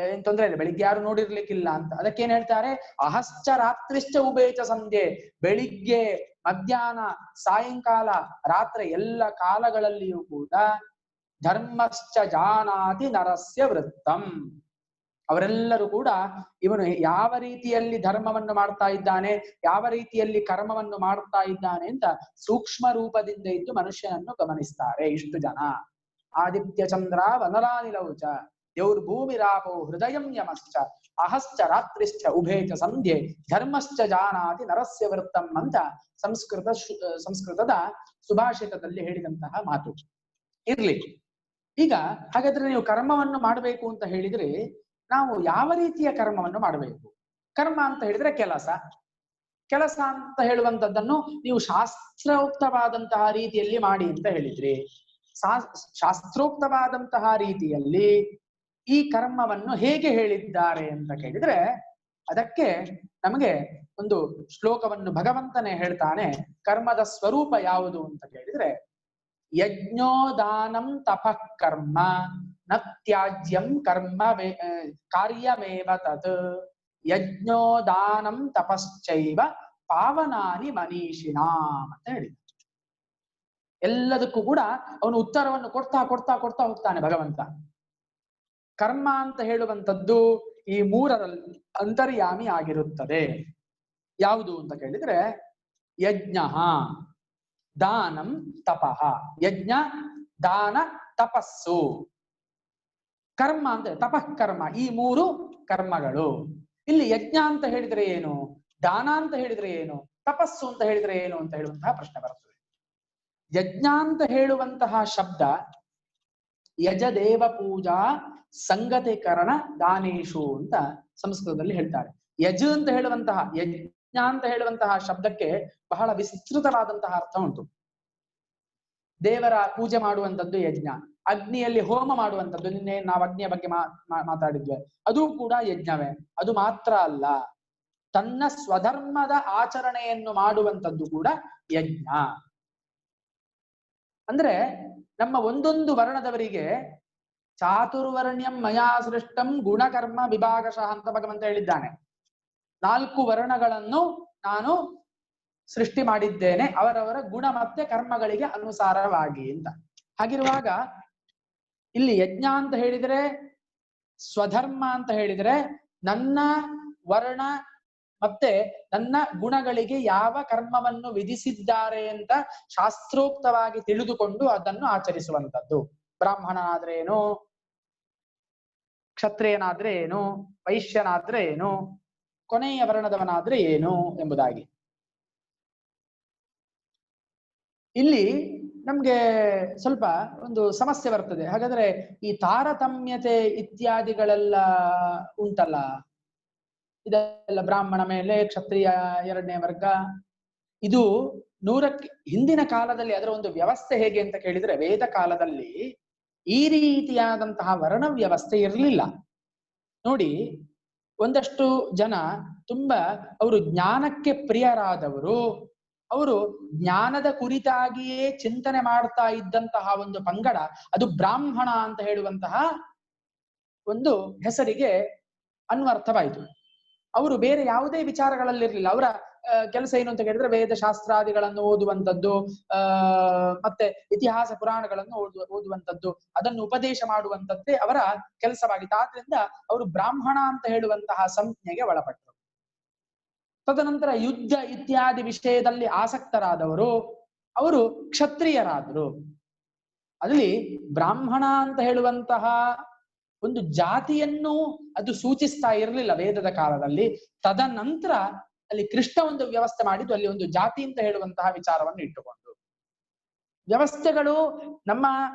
ಏನ್ ತೊಂದ್ರೆ ಇಲ್ಲ, ಬೆಳಿಗ್ಗೆ ಯಾರು ನೋಡಿರ್ಲಿಕ್ಕಿಲ್ಲ ಅಂತ. ಅದಕ್ಕೇನ್ ಹೇಳ್ತಾರೆ, ಅಹಶ್ಚ ರಾತ್ರಿಶ್ಚ ಉಭೇಚ ಸಂಧ್ಯೆ. ಬೆಳಿಗ್ಗೆ, ಮಧ್ಯಾಹ್ನ, ಸಾಯಂಕಾಲ, ರಾತ್ರಿ ಎಲ್ಲ ಕಾಲಗಳಲ್ಲಿಯೂ ಕೂಡ ಧರ್ಮಶ್ಚ ಜಾನಾತಿ ನರಸ್ಯ ವೃತ್ತಂ. ಅವರೆಲ್ಲರೂ ಕೂಡ ಇವನು ಯಾವ ರೀತಿಯಲ್ಲಿ ಧರ್ಮವನ್ನು ಮಾಡ್ತಾ ಇದ್ದಾನೆ, ಯಾವ ರೀತಿಯಲ್ಲಿ ಕರ್ಮವನ್ನು ಮಾಡ್ತಾ ಇದ್ದಾನೆ ಅಂತ ಸೂಕ್ಷ್ಮ ರೂಪದಿಂದ ಇದ್ದು ಮನುಷ್ಯನನ್ನು ಗಮನಿಸ್ತಾರೆ. ಇಷ್ಟು ಜನ ಆದಿತ್ಯ ಚಂದ್ರ ವನಲಾನಿಲೌಚ ದೌರ್ಭೂಮಿರಾಪೋ ಹೃದಯಂ ಯಮಶ್ಚ ಅಹಶ್ಚ ರಾತ್ರಿಶ್ಚ ಉಭೇಚ ಸಂಧ್ಯೆ ಧರ್ಮಶ್ಚ ಜಾನಾತಿ ನರಸ್ಯ ವೃತ್ತಂ ಅಂತ ಸಂಸ್ಕೃತದ ಸುಭಾಷಿತದಲ್ಲಿ ಹೇಳಿದಂತಹ ಮಾತು ಇರ್ಲಿ. ಈಗ ಹಾಗಾದ್ರೆ ನೀವು ಕರ್ಮವನ್ನು ಮಾಡಬೇಕು ಅಂತ ಹೇಳಿದ್ರೆ ನಾವು ಯಾವ ರೀತಿಯ ಕರ್ಮವನ್ನು ಮಾಡಬೇಕು? ಕರ್ಮ ಅಂತ ಹೇಳಿದ್ರೆ ಕೆಲಸ ಅಂತ ಹೇಳುವಂತದ್ದನ್ನು ನೀವು ಶಾಸ್ತ್ರೋಕ್ತವಾದಂತಹ ರೀತಿಯಲ್ಲಿ ಮಾಡಿ ಅಂತ ಹೇಳಿದ್ರಿ. ಶಾಸ್ತ್ರೋಕ್ತವಾದಂತಹ ರೀತಿಯಲ್ಲಿ ಈ ಕರ್ಮವನ್ನು ಹೇಗೆ ಹೇಳಿದ್ದಾರೆ ಅಂತ ಕೇಳಿದ್ರೆ ಅದಕ್ಕೆ ನಮಗೆ ಒಂದು ಶ್ಲೋಕವನ್ನು ಭಗವಂತನೇ ಹೇಳ್ತಾನೆ. ಕರ್ಮದ ಸ್ವರೂಪ ಯಾವುದು ಅಂತ ಕೇಳಿದ್ರೆ, ಯಜ್ಞೋದಾನಂ ತಪಃ ಕರ್ಮ ನ ತ್ಯಾಜ್ಯಂ ಕರ್ಮ ಕಾರ್ಯಮೇವ ತತ್ ಯಜ್ಞೋದಾನಂ ತಪಶ್ಚೈವ ಪಾವನಾನಿ ಮನೀಷಿಣಾಂ ಅಂತ ಹೇಳಿದ. ಎಲ್ಲದಕ್ಕೂ ಕೂಡ ಅವನು ಉತ್ತರವನ್ನು ಕೊಡ್ತಾ ಹೋಗ್ತಾನೆ ಭಗವಂತ. ಕರ್ಮ ಅಂತ ಹೇಳುವಂಥದ್ದು ಈ ಮೂರರಲ್ಲಿ ಅಂತರ್ಯಾಮಿ ಆಗಿರುತ್ತದೆ. ಯಾವುದು ಅಂತ ಕೇಳಿದ್ರೆ ಯಜ್ಞ, ದಾನಂ, ತಪಃ. ಯಜ್ಞ, ದಾನ, ತಪಸ್ಸು. ಕರ್ಮ ಅಂದ್ರೆ ತಪಃ ಕರ್ಮ. ಈ ಮೂರು ಕರ್ಮಗಳು. ಇಲ್ಲಿ ಯಜ್ಞ ಅಂತ ಹೇಳಿದ್ರೆ ಏನು, ದಾನ ಅಂತ ಹೇಳಿದ್ರೆ ಏನು, ತಪಸ್ಸು ಅಂತ ಹೇಳಿದ್ರೆ ಏನು ಅಂತ ಹೇಳುವಂತಹ ಪ್ರಶ್ನೆ ಬರ್ತದೆ. ಯಜ್ಞ ಅಂತ ಹೇಳುವಂತಹ ಶಬ್ದ ಯಜದೇವ ಪೂಜಾ ಸಂಗತಿಕರಣ ದಾನೇಶು ಅಂತ ಸಂಸ್ಕೃತದಲ್ಲಿ ಹೇಳ್ತಾರೆ. ಯಜ ಅಂತ ಹೇಳುವಂತಹ ಶಬ್ದಕ್ಕೆ ಬಹಳ ವಿಸ್ತೃತವಾದಂತಹ ಅರ್ಥ ಉಂಟು. ದೇವರ ಪೂಜೆ ಮಾಡುವಂಥದ್ದು ಯಜ್ಞ. ಅಗ್ನಿಯಲ್ಲಿ ಹೋಮ ಮಾಡುವಂಥದ್ದು, ನಿನ್ನೆ ನಾವು ಅಗ್ನಿಯ ಬಗ್ಗೆ ಮಾತಾಡಿದ್ವಿ, ಅದು ಕೂಡ ಯಜ್ಞವೇ. ಅದು ಮಾತ್ರ ಅಲ್ಲ, ತನ್ನ ಸ್ವಧರ್ಮದ ಆಚರಣೆಯನ್ನು ಮಾಡುವಂಥದ್ದು ಕೂಡ ಯಜ್ಞ. ಅಂದ್ರೆ ನಮ್ಮ ಒಂದೊಂದು ವರ್ಣದವರಿಗೆ ಚಾತುರ್ವರ್ಣ್ಯಂ ಮಯಾ ಸೃಷ್ಟಂ ಗುಣಕರ್ಮ ವಿಭಾಗಶಃ ಅಂತ ಭಗವಂತ ಹೇಳಿದ್ದಾನೆ. 4 ವರ್ಣಗಳನ್ನು ನಾನು ಸೃಷ್ಟಿ ಮಾಡಿದ್ದೇನೆ ಅವರವರ ಗುಣ ಮತ್ತೆ ಕರ್ಮಗಳಿಗೆ ಅನುಸಾರವಾಗಿ ಅಂತ. ಹಾಗಿರುವಾಗ ಇಲ್ಲಿ ಯಜ್ಞ ಅಂತ ಹೇಳಿದ್ರೆ, ಸ್ವಧರ್ಮ ಅಂತ ಹೇಳಿದ್ರೆ, ನನ್ನ ವರ್ಣ ಮತ್ತೆ ನನ್ನ ಗುಣಗಳಿಗೆ ಯಾವ ಕರ್ಮವನ್ನು ವಿಧಿಸಿದ್ದಾರೆ ಅಂತ ಶಾಸ್ತ್ರೋಕ್ತವಾಗಿ ತಿಳಿದುಕೊಂಡು ಅದನ್ನು ಆಚರಿಸುವಂಥದ್ದು. ಬ್ರಾಹ್ಮಣನಾದ್ರೆ ಏನು, ಕ್ಷತ್ರಿಯನಾದ್ರೆ ಏನು, ವೈಶ್ಯನಾದ್ರೆ ಏನು, ಕೊನೆಯ ವರ್ಣದವನಾದ್ರೆ ಏನು ಎಂಬುದಾಗಿ. ಇಲ್ಲಿ ನಮ್ಗೆ ಸ್ವಲ್ಪ ಒಂದು ಸಮಸ್ಯೆ ಬರ್ತದೆ. ಹಾಗಾದ್ರೆ ಈ ತಾರತಮ್ಯತೆ ಇತ್ಯಾದಿಗಳೆಲ್ಲ ಉಂಟಲ್ಲ, ಇದೆಲ್ಲ ಬ್ರಾಹ್ಮಣ ಮೇಲೆ ಕ್ಷತ್ರಿಯ 2ನೇ ವರ್ಗ, ಇದು 100ಕ್ಕೆ ಹಿಂದಿನ ಕಾಲದಲ್ಲಿ ಅದರ ಒಂದು ವ್ಯವಸ್ಥೆ ಹೇಗೆ ಅಂತ ಕೇಳಿದ್ರೆ, ವೇದ ಕಾಲದಲ್ಲಿ ಈ ರೀತಿಯಾದಂತಹ ವರ್ಣ ವ್ಯವಸ್ಥೆ ಇರಲಿಲ್ಲ. ನೋಡಿ, ಒಂದಷ್ಟು ಜನ ತುಂಬಾ ಅವರು ಜ್ಞಾನಕ್ಕೆ ಪ್ರಿಯರಾದವರು, ಅವರು ಜ್ಞಾನದ ಕುರಿತಾಗಿಯೇ ಚಿಂತನೆ ಮಾಡ್ತಾ ಇದ್ದಂತಹ ಒಂದು ಪಂಗಡ, ಅದು ಬ್ರಾಹ್ಮಣ ಅಂತ ಹೇಳುವಂತಹ ಒಂದು ಹೆಸರಿಗೆ ಅನ್ವರ್ಥವಾಯಿತು. ಅವರು ಬೇರೆ ಯಾವುದೇ ವಿಚಾರಗಳಲ್ಲಿರ್ಲಿಲ್ಲ. ಅವರ ಕೆಲಸ ಏನು ಅಂತ ಕೇಳಿದ್ರೆ, ವೇದಶಾಸ್ತ್ರಾದಿಗಳನ್ನು ಓದುವಂಥದ್ದು, ಮತ್ತೆ ಇತಿಹಾಸ ಪುರಾಣಗಳನ್ನು ಓದುವಂಥದ್ದು, ಅದನ್ನು ಉಪದೇಶ ಮಾಡುವಂಥದ್ದೇ ಅವರ ಕೆಲಸವಾಗಿತ್ತು. ಆದ್ರಿಂದ ಅವರು ಬ್ರಾಹ್ಮಣ ಅಂತ ಹೇಳುವಂತಹ ಸಂಜ್ಞೆಗೆ ಒಳಪಟ್ಟರು. ತದನಂತರ ಯುದ್ಧ ಇತ್ಯಾದಿ ವಿಷಯದಲ್ಲಿ ಆಸಕ್ತರಾದವರು ಅವರು ಕ್ಷತ್ರಿಯರಾದರು. ಅಲ್ಲಿ ಬ್ರಾಹ್ಮಣ ಅಂತ ಹೇಳುವಂತಹ ಒಂದು ಜಾತಿಯನ್ನು ಅದು ಸೂಚಿಸ್ತಾ ಇರಲಿಲ್ಲ ವೇದದ ಕಾಲದಲ್ಲಿ. ತದನಂತರ ಅಲ್ಲಿ ಕೃಷ್ಣ ಒಂದು ವ್ಯವಸ್ಥೆ ಮಾಡಿದ್ದು, ಅಲ್ಲಿ ಒಂದು ಜಾತಿ ಅಂತ ಹೇಳುವಂತಹ ವಿಚಾರವನ್ನು ಇಟ್ಟುಕೊಂಡು, ವ್ಯವಸ್ಥೆಗಳು ನಮ್ಮ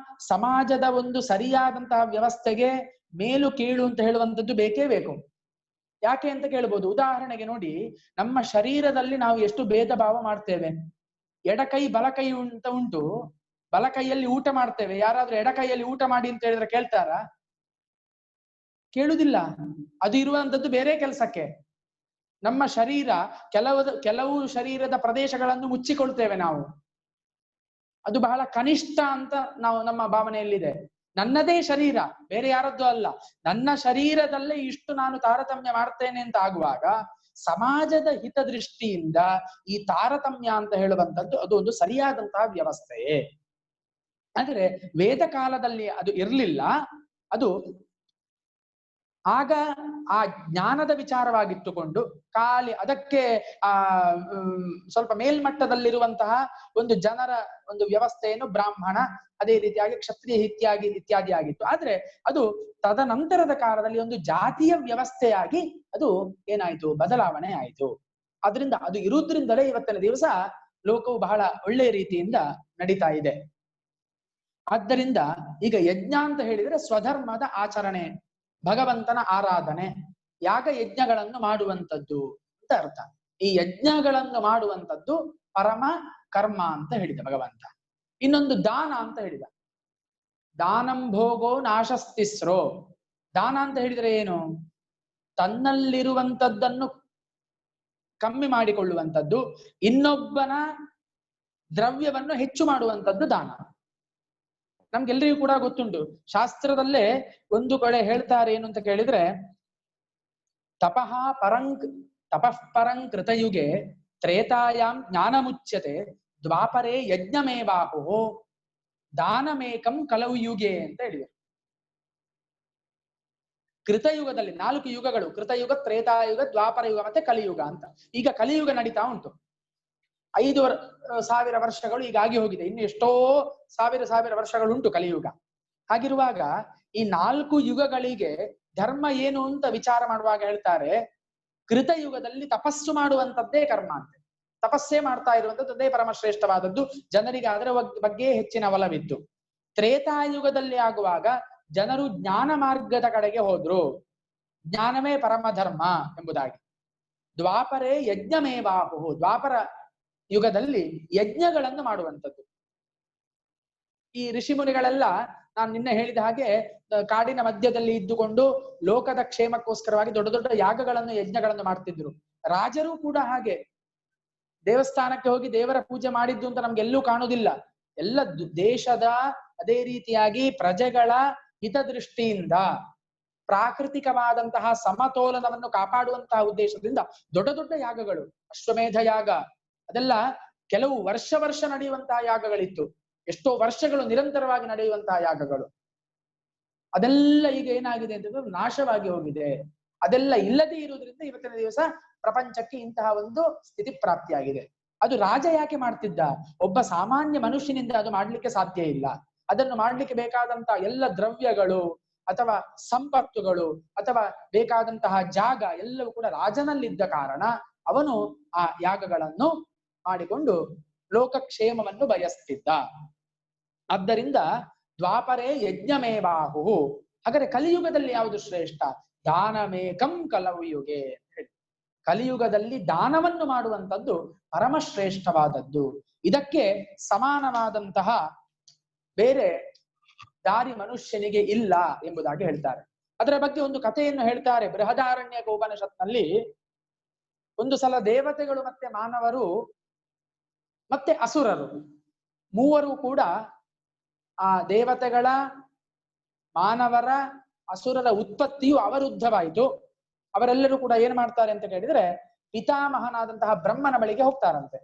ಸಮಾಜದ ಒಂದು ಸರಿಯಾದಂತಹ ವ್ಯವಸ್ಥೆಗೆ ಮೇಲು ಕೀಳು ಅಂತ ಹೇಳುವಂಥದ್ದು ಬೇಕೇ ಬೇಕು. ಯಾಕೆ ಅಂತ ಕೇಳ್ಬೋದು. ಉದಾಹರಣೆಗೆ ನೋಡಿ, ನಮ್ಮ ಶರೀರದಲ್ಲಿ ನಾವು ಎಷ್ಟು ಭೇದ ಭಾವ ಮಾಡ್ತೇವೆ. ಎಡಕೈ ಬಲಕೈ ಅಂತ ಉಂಟು, ಬಲಕೈಯಲ್ಲಿ ಊಟ ಮಾಡ್ತೇವೆ. ಯಾರಾದ್ರೂ ಎಡಕೈಯಲ್ಲಿ ಊಟ ಮಾಡಿ ಅಂತ ಹೇಳಿದ್ರೆ ಕೇಳ್ತಾರ? ಕೇಳುವುದಿಲ್ಲ. ಅದು ಇರುವಂತದ್ದು ಬೇರೆ ಕೆಲಸಕ್ಕೆ. ನಮ್ಮ ಶರೀರ ಕೆಲವು ಶರೀರದ ಪ್ರದೇಶಗಳನ್ನು ಮುಚ್ಚಿಕೊಳ್ತೇವೆ ನಾವು, ಅದು ಬಹಳ ಕನಿಷ್ಠ ಅಂತ ನಮ್ಮ ಭಾವನೆಯಲ್ಲಿದೆ. ನನ್ನದೇ ಶರೀರ, ಬೇರೆ ಯಾರದ್ದು ಅಲ್ಲ, ನನ್ನ ಶರೀರದಲ್ಲೇ ಇಷ್ಟು ನಾನು ತಾರತಮ್ಯ ಮಾಡ್ತೇನೆ ಅಂತ ಆಗುವಾಗ ಸಮಾಜದ ಹಿತದೃಷ್ಟಿಯಿಂದ ಈ ತಾರತಮ್ಯ ಅಂತ ಹೇಳುವಂಥದ್ದು ಅದು ಒಂದು ಸರಿಯಾದಂತಹ ವ್ಯವಸ್ಥೆಯೇ. ಆದರೆ ವೇದ ಕಾಲದಲ್ಲಿ ಅದು ಇರಲಿಲ್ಲ. ಅದು ಆಗ ಆ ಜ್ಞಾನದ ವಿಚಾರವಾಗಿಟ್ಟುಕೊಂಡು ಖಾಲಿ ಅದಕ್ಕೆ ಸ್ವಲ್ಪ ಮೇಲ್ಮಟ್ಟದಲ್ಲಿರುವಂತಹ ಒಂದು ಜನರ ಒಂದು ವ್ಯವಸ್ಥೆಯನ್ನು ಬ್ರಾಹ್ಮಣ, ಅದೇ ರೀತಿಯಾಗಿ ಕ್ಷತ್ರಿಯ ಇತ್ಯಾದಿ ಆಗಿತ್ತು. ಆದ್ರೆ ಅದು ತದನಂತರದ ಕಾಲದಲ್ಲಿ ಒಂದು ಜಾತಿಯ ವ್ಯವಸ್ಥೆಯಾಗಿ ಅದು ಏನಾಯ್ತು, ಬದಲಾವಣೆ ಆಯ್ತು. ಅದರಿಂದ ಅದು ಇರುವುದ್ರಿಂದಲೇ ಇವತ್ತಿನ ದಿವಸ ಲೋಕವು ಬಹಳ ಒಳ್ಳೆಯ ರೀತಿಯಿಂದ ನಡೀತಾ ಇದೆ. ಆದ್ದರಿಂದ ಈಗ ಯಜ್ಞ ಅಂತ ಹೇಳಿದ್ರೆ ಸ್ವಧರ್ಮದ ಆಚರಣೆ, ಭಗವಂತನ ಆರಾಧನೆ, ಯಾಗ ಯಜ್ಞಗಳನ್ನು ಮಾಡುವಂಥದ್ದು ಅಂತ ಅರ್ಥ. ಈ ಯಜ್ಞಗಳನ್ನು ಮಾಡುವಂಥದ್ದು ಪರಮ ಕರ್ಮ ಅಂತ ಹೇಳಿದ ಭಗವಂತ. ಇನ್ನೊಂದು ದಾನ ಅಂತ ಹೇಳಿದ. ದಾನಂ ಭೋಗೋ ನಾಶಸ್ತಿಸ್ರೋ. ದಾನ ಅಂತ ಹೇಳಿದ್ರೆ ಏನು? ತನ್ನಲ್ಲಿರುವಂಥದ್ದನ್ನು ಕಮ್ಮಿ ಮಾಡಿಕೊಳ್ಳುವಂಥದ್ದು, ಇನ್ನೊಬ್ಬನ ದ್ರವ್ಯವನ್ನು ಹೆಚ್ಚು ಮಾಡುವಂಥದ್ದು ದಾನ. ನಮ್ಗೆಲ್ರಿಗೂ ಕೂಡ ಗೊತ್ತುಂಟು. ಶಾಸ್ತ್ರದಲ್ಲೇ ಒಂದು ಕಡೆ ಹೇಳ್ತಾರೆ ಏನು ಅಂತ ಕೇಳಿದ್ರೆ, ತಪಃ ಪರಂ ಕೃತಯುಗೆ ತ್ರೇತಾಯಾಂ ಜ್ಞಾನಮುಚ್ಯತೆ ದ್ವಾಪರೇ ಯಜ್ಞಮೇವಾಹು ದಾನಮೇಕಂ ಕಲವು ಯುಗೆ ಅಂತ ಹೇಳಿದರು. ಕೃತಯುಗದಲ್ಲಿ 4 ಯುಗಗಳು, ಕೃತಯುಗ, ತ್ರೇತಾಯುಗ, ದ್ವಾಪರ ಯುಗ ಮತ್ತೆ ಕಲಿಯುಗ ಅಂತ. ಈಗ ಕಲಿಯುಗ ನಡೀತಾ ಉಂಟು. 5,000 ವರ್ಷಗಳು ಈಗ ಆಗಿ ಹೋಗಿದೆ. ಇನ್ನು ಎಷ್ಟೋ ಸಾವಿರ ವರ್ಷಗಳುಂಟು ಕಲಿಯುಗ. ಹಾಗಿರುವಾಗ ಈ 4 ಯುಗಗಳಿಗೆ ಧರ್ಮ ಏನು ಅಂತ ವಿಚಾರ ಮಾಡುವಾಗ ಹೇಳ್ತಾರೆ, ಕೃತಯುಗದಲ್ಲಿ ತಪಸ್ಸು ಮಾಡುವಂಥದ್ದೇ ಕರ್ಮ ಅಂತೆ. ತಪಸ್ಸೇ ಮಾಡ್ತಾ ಇರುವಂಥದ್ದೇ ಪರಮಶ್ರೇಷ್ಠವಾದದ್ದು. ಜನರಿಗೆ ಅದರ ಬಗ್ಗೆ ಹೆಚ್ಚಿನ ಒಲವಿತ್ತು. ತ್ರೇತಾಯುಗದಲ್ಲಿ ಆಗುವಾಗ ಜನರು ಜ್ಞಾನ ಮಾರ್ಗದ ಕಡೆಗೆ ಹೋದ್ರು, ಜ್ಞಾನವೇ ಪರಮಧರ್ಮ ಎಂಬುದಾಗಿ. ದ್ವಾಪರೇ ಯಜ್ಞಮೇವಾಹು, ದ್ವಾಪರ ಯುಗದಲ್ಲಿ ಯಜ್ಞಗಳನ್ನು ಮಾಡುವಂಥದ್ದು. ಈ ಋಷಿ ಮುನಿಗಳೆಲ್ಲ ನಾನು ನಿನ್ನೆ ಹೇಳಿದ ಹಾಗೆ ಕಾಡಿನ ಮಧ್ಯದಲ್ಲಿ ಇದ್ದುಕೊಂಡು ಲೋಕದ ಕ್ಷೇಮಕ್ಕೋಸ್ಕರವಾಗಿ ದೊಡ್ಡ ದೊಡ್ಡ ಯಾಗಗಳನ್ನು ಯಜ್ಞಗಳನ್ನು ಮಾಡ್ತಿದ್ರು. ರಾಜರು ಕೂಡ ಹಾಗೆ ದೇವಸ್ಥಾನಕ್ಕೆ ಹೋಗಿ ದೇವರ ಪೂಜೆ ಮಾಡಿದ್ದು ಅಂತ ನಮ್ಗೆಲ್ಲೂ ಕಾಣುವುದಿಲ್ಲ. ಎಲ್ಲ ದೇಶದ ಅದೇ ರೀತಿಯಾಗಿ ಪ್ರಜೆಗಳ ಹಿತದೃಷ್ಟಿಯಿಂದ ಪ್ರಾಕೃತಿಕವಾದಂತಹ ಸಮತೋಲನವನ್ನು ಕಾಪಾಡುವಂತಹ ಉದ್ದೇಶದಿಂದ ದೊಡ್ಡ ದೊಡ್ಡ ಯಾಗಗಳು, ಅಶ್ವಮೇಧ ಯಾಗ ಅದೆಲ್ಲ ಕೆಲವು ವರ್ಷ ನಡೆಯುವಂತಹ ಯಾಗಗಳಿತ್ತು. ಎಷ್ಟೋ ವರ್ಷಗಳು ನಿರಂತರವಾಗಿ ನಡೆಯುವಂತಹ ಯಾಗಗಳು ಅದೆಲ್ಲ ಈಗ ಏನಾಗಿದೆ ಅಂತಂದ್ರೆ ನಾಶವಾಗಿ ಹೋಗಿದೆ. ಅದೆಲ್ಲ ಇಲ್ಲದೆ ಇರುವುದರಿಂದ ಇವತ್ತಿನ ದಿವಸ ಪ್ರಪಂಚಕ್ಕೆ ಇಂತಹ ಒಂದು ಸ್ಥಿತಿ ಪ್ರಾಪ್ತಿಯಾಗಿದೆ. ಅದು ರಾಜ ಯಾಕೆ ಮಾಡ್ತಿದ್ದ? ಒಬ್ಬ ಸಾಮಾನ್ಯ ಮನುಷ್ಯನಿಂದ ಅದು ಮಾಡ್ಲಿಕ್ಕೆ ಸಾಧ್ಯ ಇಲ್ಲ. ಅದನ್ನು ಮಾಡ್ಲಿಕ್ಕೆ ಬೇಕಾದಂತಹ ಎಲ್ಲ ದ್ರವ್ಯಗಳು ಅಥವಾ ಸಂಪತ್ತುಗಳು ಅಥವಾ ಬೇಕಾದಂತಹ ಜಾಗ ಎಲ್ಲವೂ ಕೂಡ ರಾಜನಲ್ಲಿದ್ದ ಕಾರಣ ಅವನು ಆ ಯಾಗಗಳನ್ನು ಮಾಡಿಕೊಂಡು ಲೋಕಕ್ಷೇಮವನ್ನು ಬಯಸ್ತಿದ್ದ. ಆದ್ದರಿಂದ ದ್ವಾಪರೇ ಯಜ್ಞಮೇವಾಹು. ಹಾಗಾದ್ರೆ ಕಲಿಯುಗದಲ್ಲಿ ಯಾವುದು ಶ್ರೇಷ್ಠ? ದಾನಮೇಕಂ ಕಲಯುಗೆ ಅಂತ ಹೇಳಿ, ಕಲಿಯುಗದಲ್ಲಿ ದಾನವನ್ನು ಮಾಡುವಂಥದ್ದು ಪರಮಶ್ರೇಷ್ಠವಾದದ್ದು. ಇದಕ್ಕೆ ಸಮಾನವಾದಂತಹ ಬೇರೆ ದಾರಿ ಮನುಷ್ಯನಿಗೆ ಇಲ್ಲ ಎಂಬುದಾಗಿ ಹೇಳ್ತಾರೆ. ಅದರ ಬಗ್ಗೆ ಒಂದು ಕಥೆಯನ್ನು ಹೇಳ್ತಾರೆ ಬೃಹದಾರಣ್ಯಕ ಉಪನಿಷತ್ನಲ್ಲಿ. ಒಂದು ಸಲ ದೇವತೆಗಳು ಮತ್ತೆ ಮಾನವರು ಮತ್ತೆ ಅಸುರರು ಮೂವರು ಕೂಡ ಆ ದೇವತೆಗಳ, ಮಾನವರ, ಅಸುರರ ಉತ್ಪತ್ತಿಯು ಅವರುದ್ಧವಾಯಿತು. ಅವರೆಲ್ಲರೂ ಕೂಡ ಏನ್ ಮಾಡ್ತಾರೆ ಅಂತ ಕೇಳಿದ್ರೆ ಪಿತಾಮಹನಾದಂತಹ ಬ್ರಹ್ಮನ ಬಳಿಗೆ ಹೋಗ್ತಾರಂತೆ.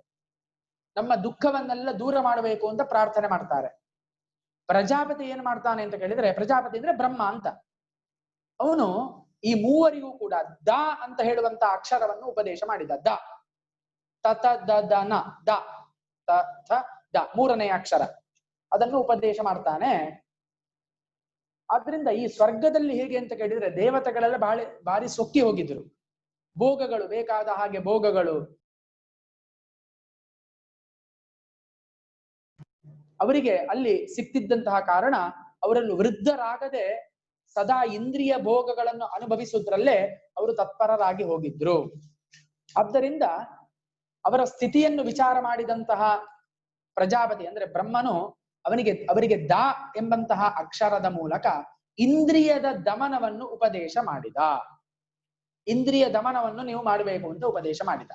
ನಮ್ಮ ದುಃಖವನ್ನೆಲ್ಲ ದೂರ ಮಾಡಬೇಕು ಅಂತ ಪ್ರಾರ್ಥನೆ ಮಾಡ್ತಾರೆ. ಪ್ರಜಾಪತಿ ಏನ್ ಮಾಡ್ತಾನೆ ಅಂತ ಕೇಳಿದ್ರೆ, ಪ್ರಜಾಪತಿ ಅಂದ್ರೆ ಬ್ರಹ್ಮ ಅಂತ, ಅವನು ಈ ಮೂವರಿಗೂ ಕೂಡ ದ ಅಂತ ಹೇಳುವಂತ ಅಕ್ಷರವನ್ನು ಉಪದೇಶ ಮಾಡಿದ. ದ ತತ ದ ನ ದ ತ ಥ ದ ಮೂರನೇ ಅಕ್ಷರ ಅದನ್ನು ಉಪದೇಶ ಮಾಡ್ತಾನೆ. ಆದ್ರಿಂದ ಈ ಸ್ವರ್ಗದಲ್ಲಿ ಹೇಗೆ ಅಂತ ಕೇಳಿದ್ರೆ ದೇವತೆಗಳೆಲ್ಲ ಭಾರಿ ಸೊಕ್ಕಿ ಹೋಗಿದ್ರು. ಭೋಗಗಳು ಬೇಕಾದ ಹಾಗೆ ಭೋಗಗಳು ಅವರಿಗೆ ಅಲ್ಲಿ ಸಿಕ್ತಿದ್ದಂತಹ ಕಾರಣ ಅವರನ್ನು ವೃದ್ಧರಾಗದೆ ಸದಾ ಇಂದ್ರಿಯ ಭೋಗಗಳನ್ನು ಅನುಭವಿಸುವುದ್ರಲ್ಲೇ ಅವರು ತತ್ಪರರಾಗಿ ಹೋಗಿದ್ರು. ಆದ್ದರಿಂದ ಅವರ ಸ್ಥಿತಿಯನ್ನು ವಿಚಾರ ಮಾಡಿದಂತಹ ಪ್ರಜಾಪತಿ ಅಂದ್ರೆ ಬ್ರಹ್ಮನು ಅವರಿಗೆ ದ ಎಂಬಂತಹ ಅಕ್ಷರದ ಮೂಲಕ ಇಂದ್ರಿಯದ ದಮನವನ್ನು ಉಪದೇಶ ಮಾಡಿದ. ಇಂದ್ರಿಯ ದಮನವನ್ನು ನೀವು ಮಾಡಬೇಕು ಅಂತ ಉಪದೇಶ ಮಾಡಿದ.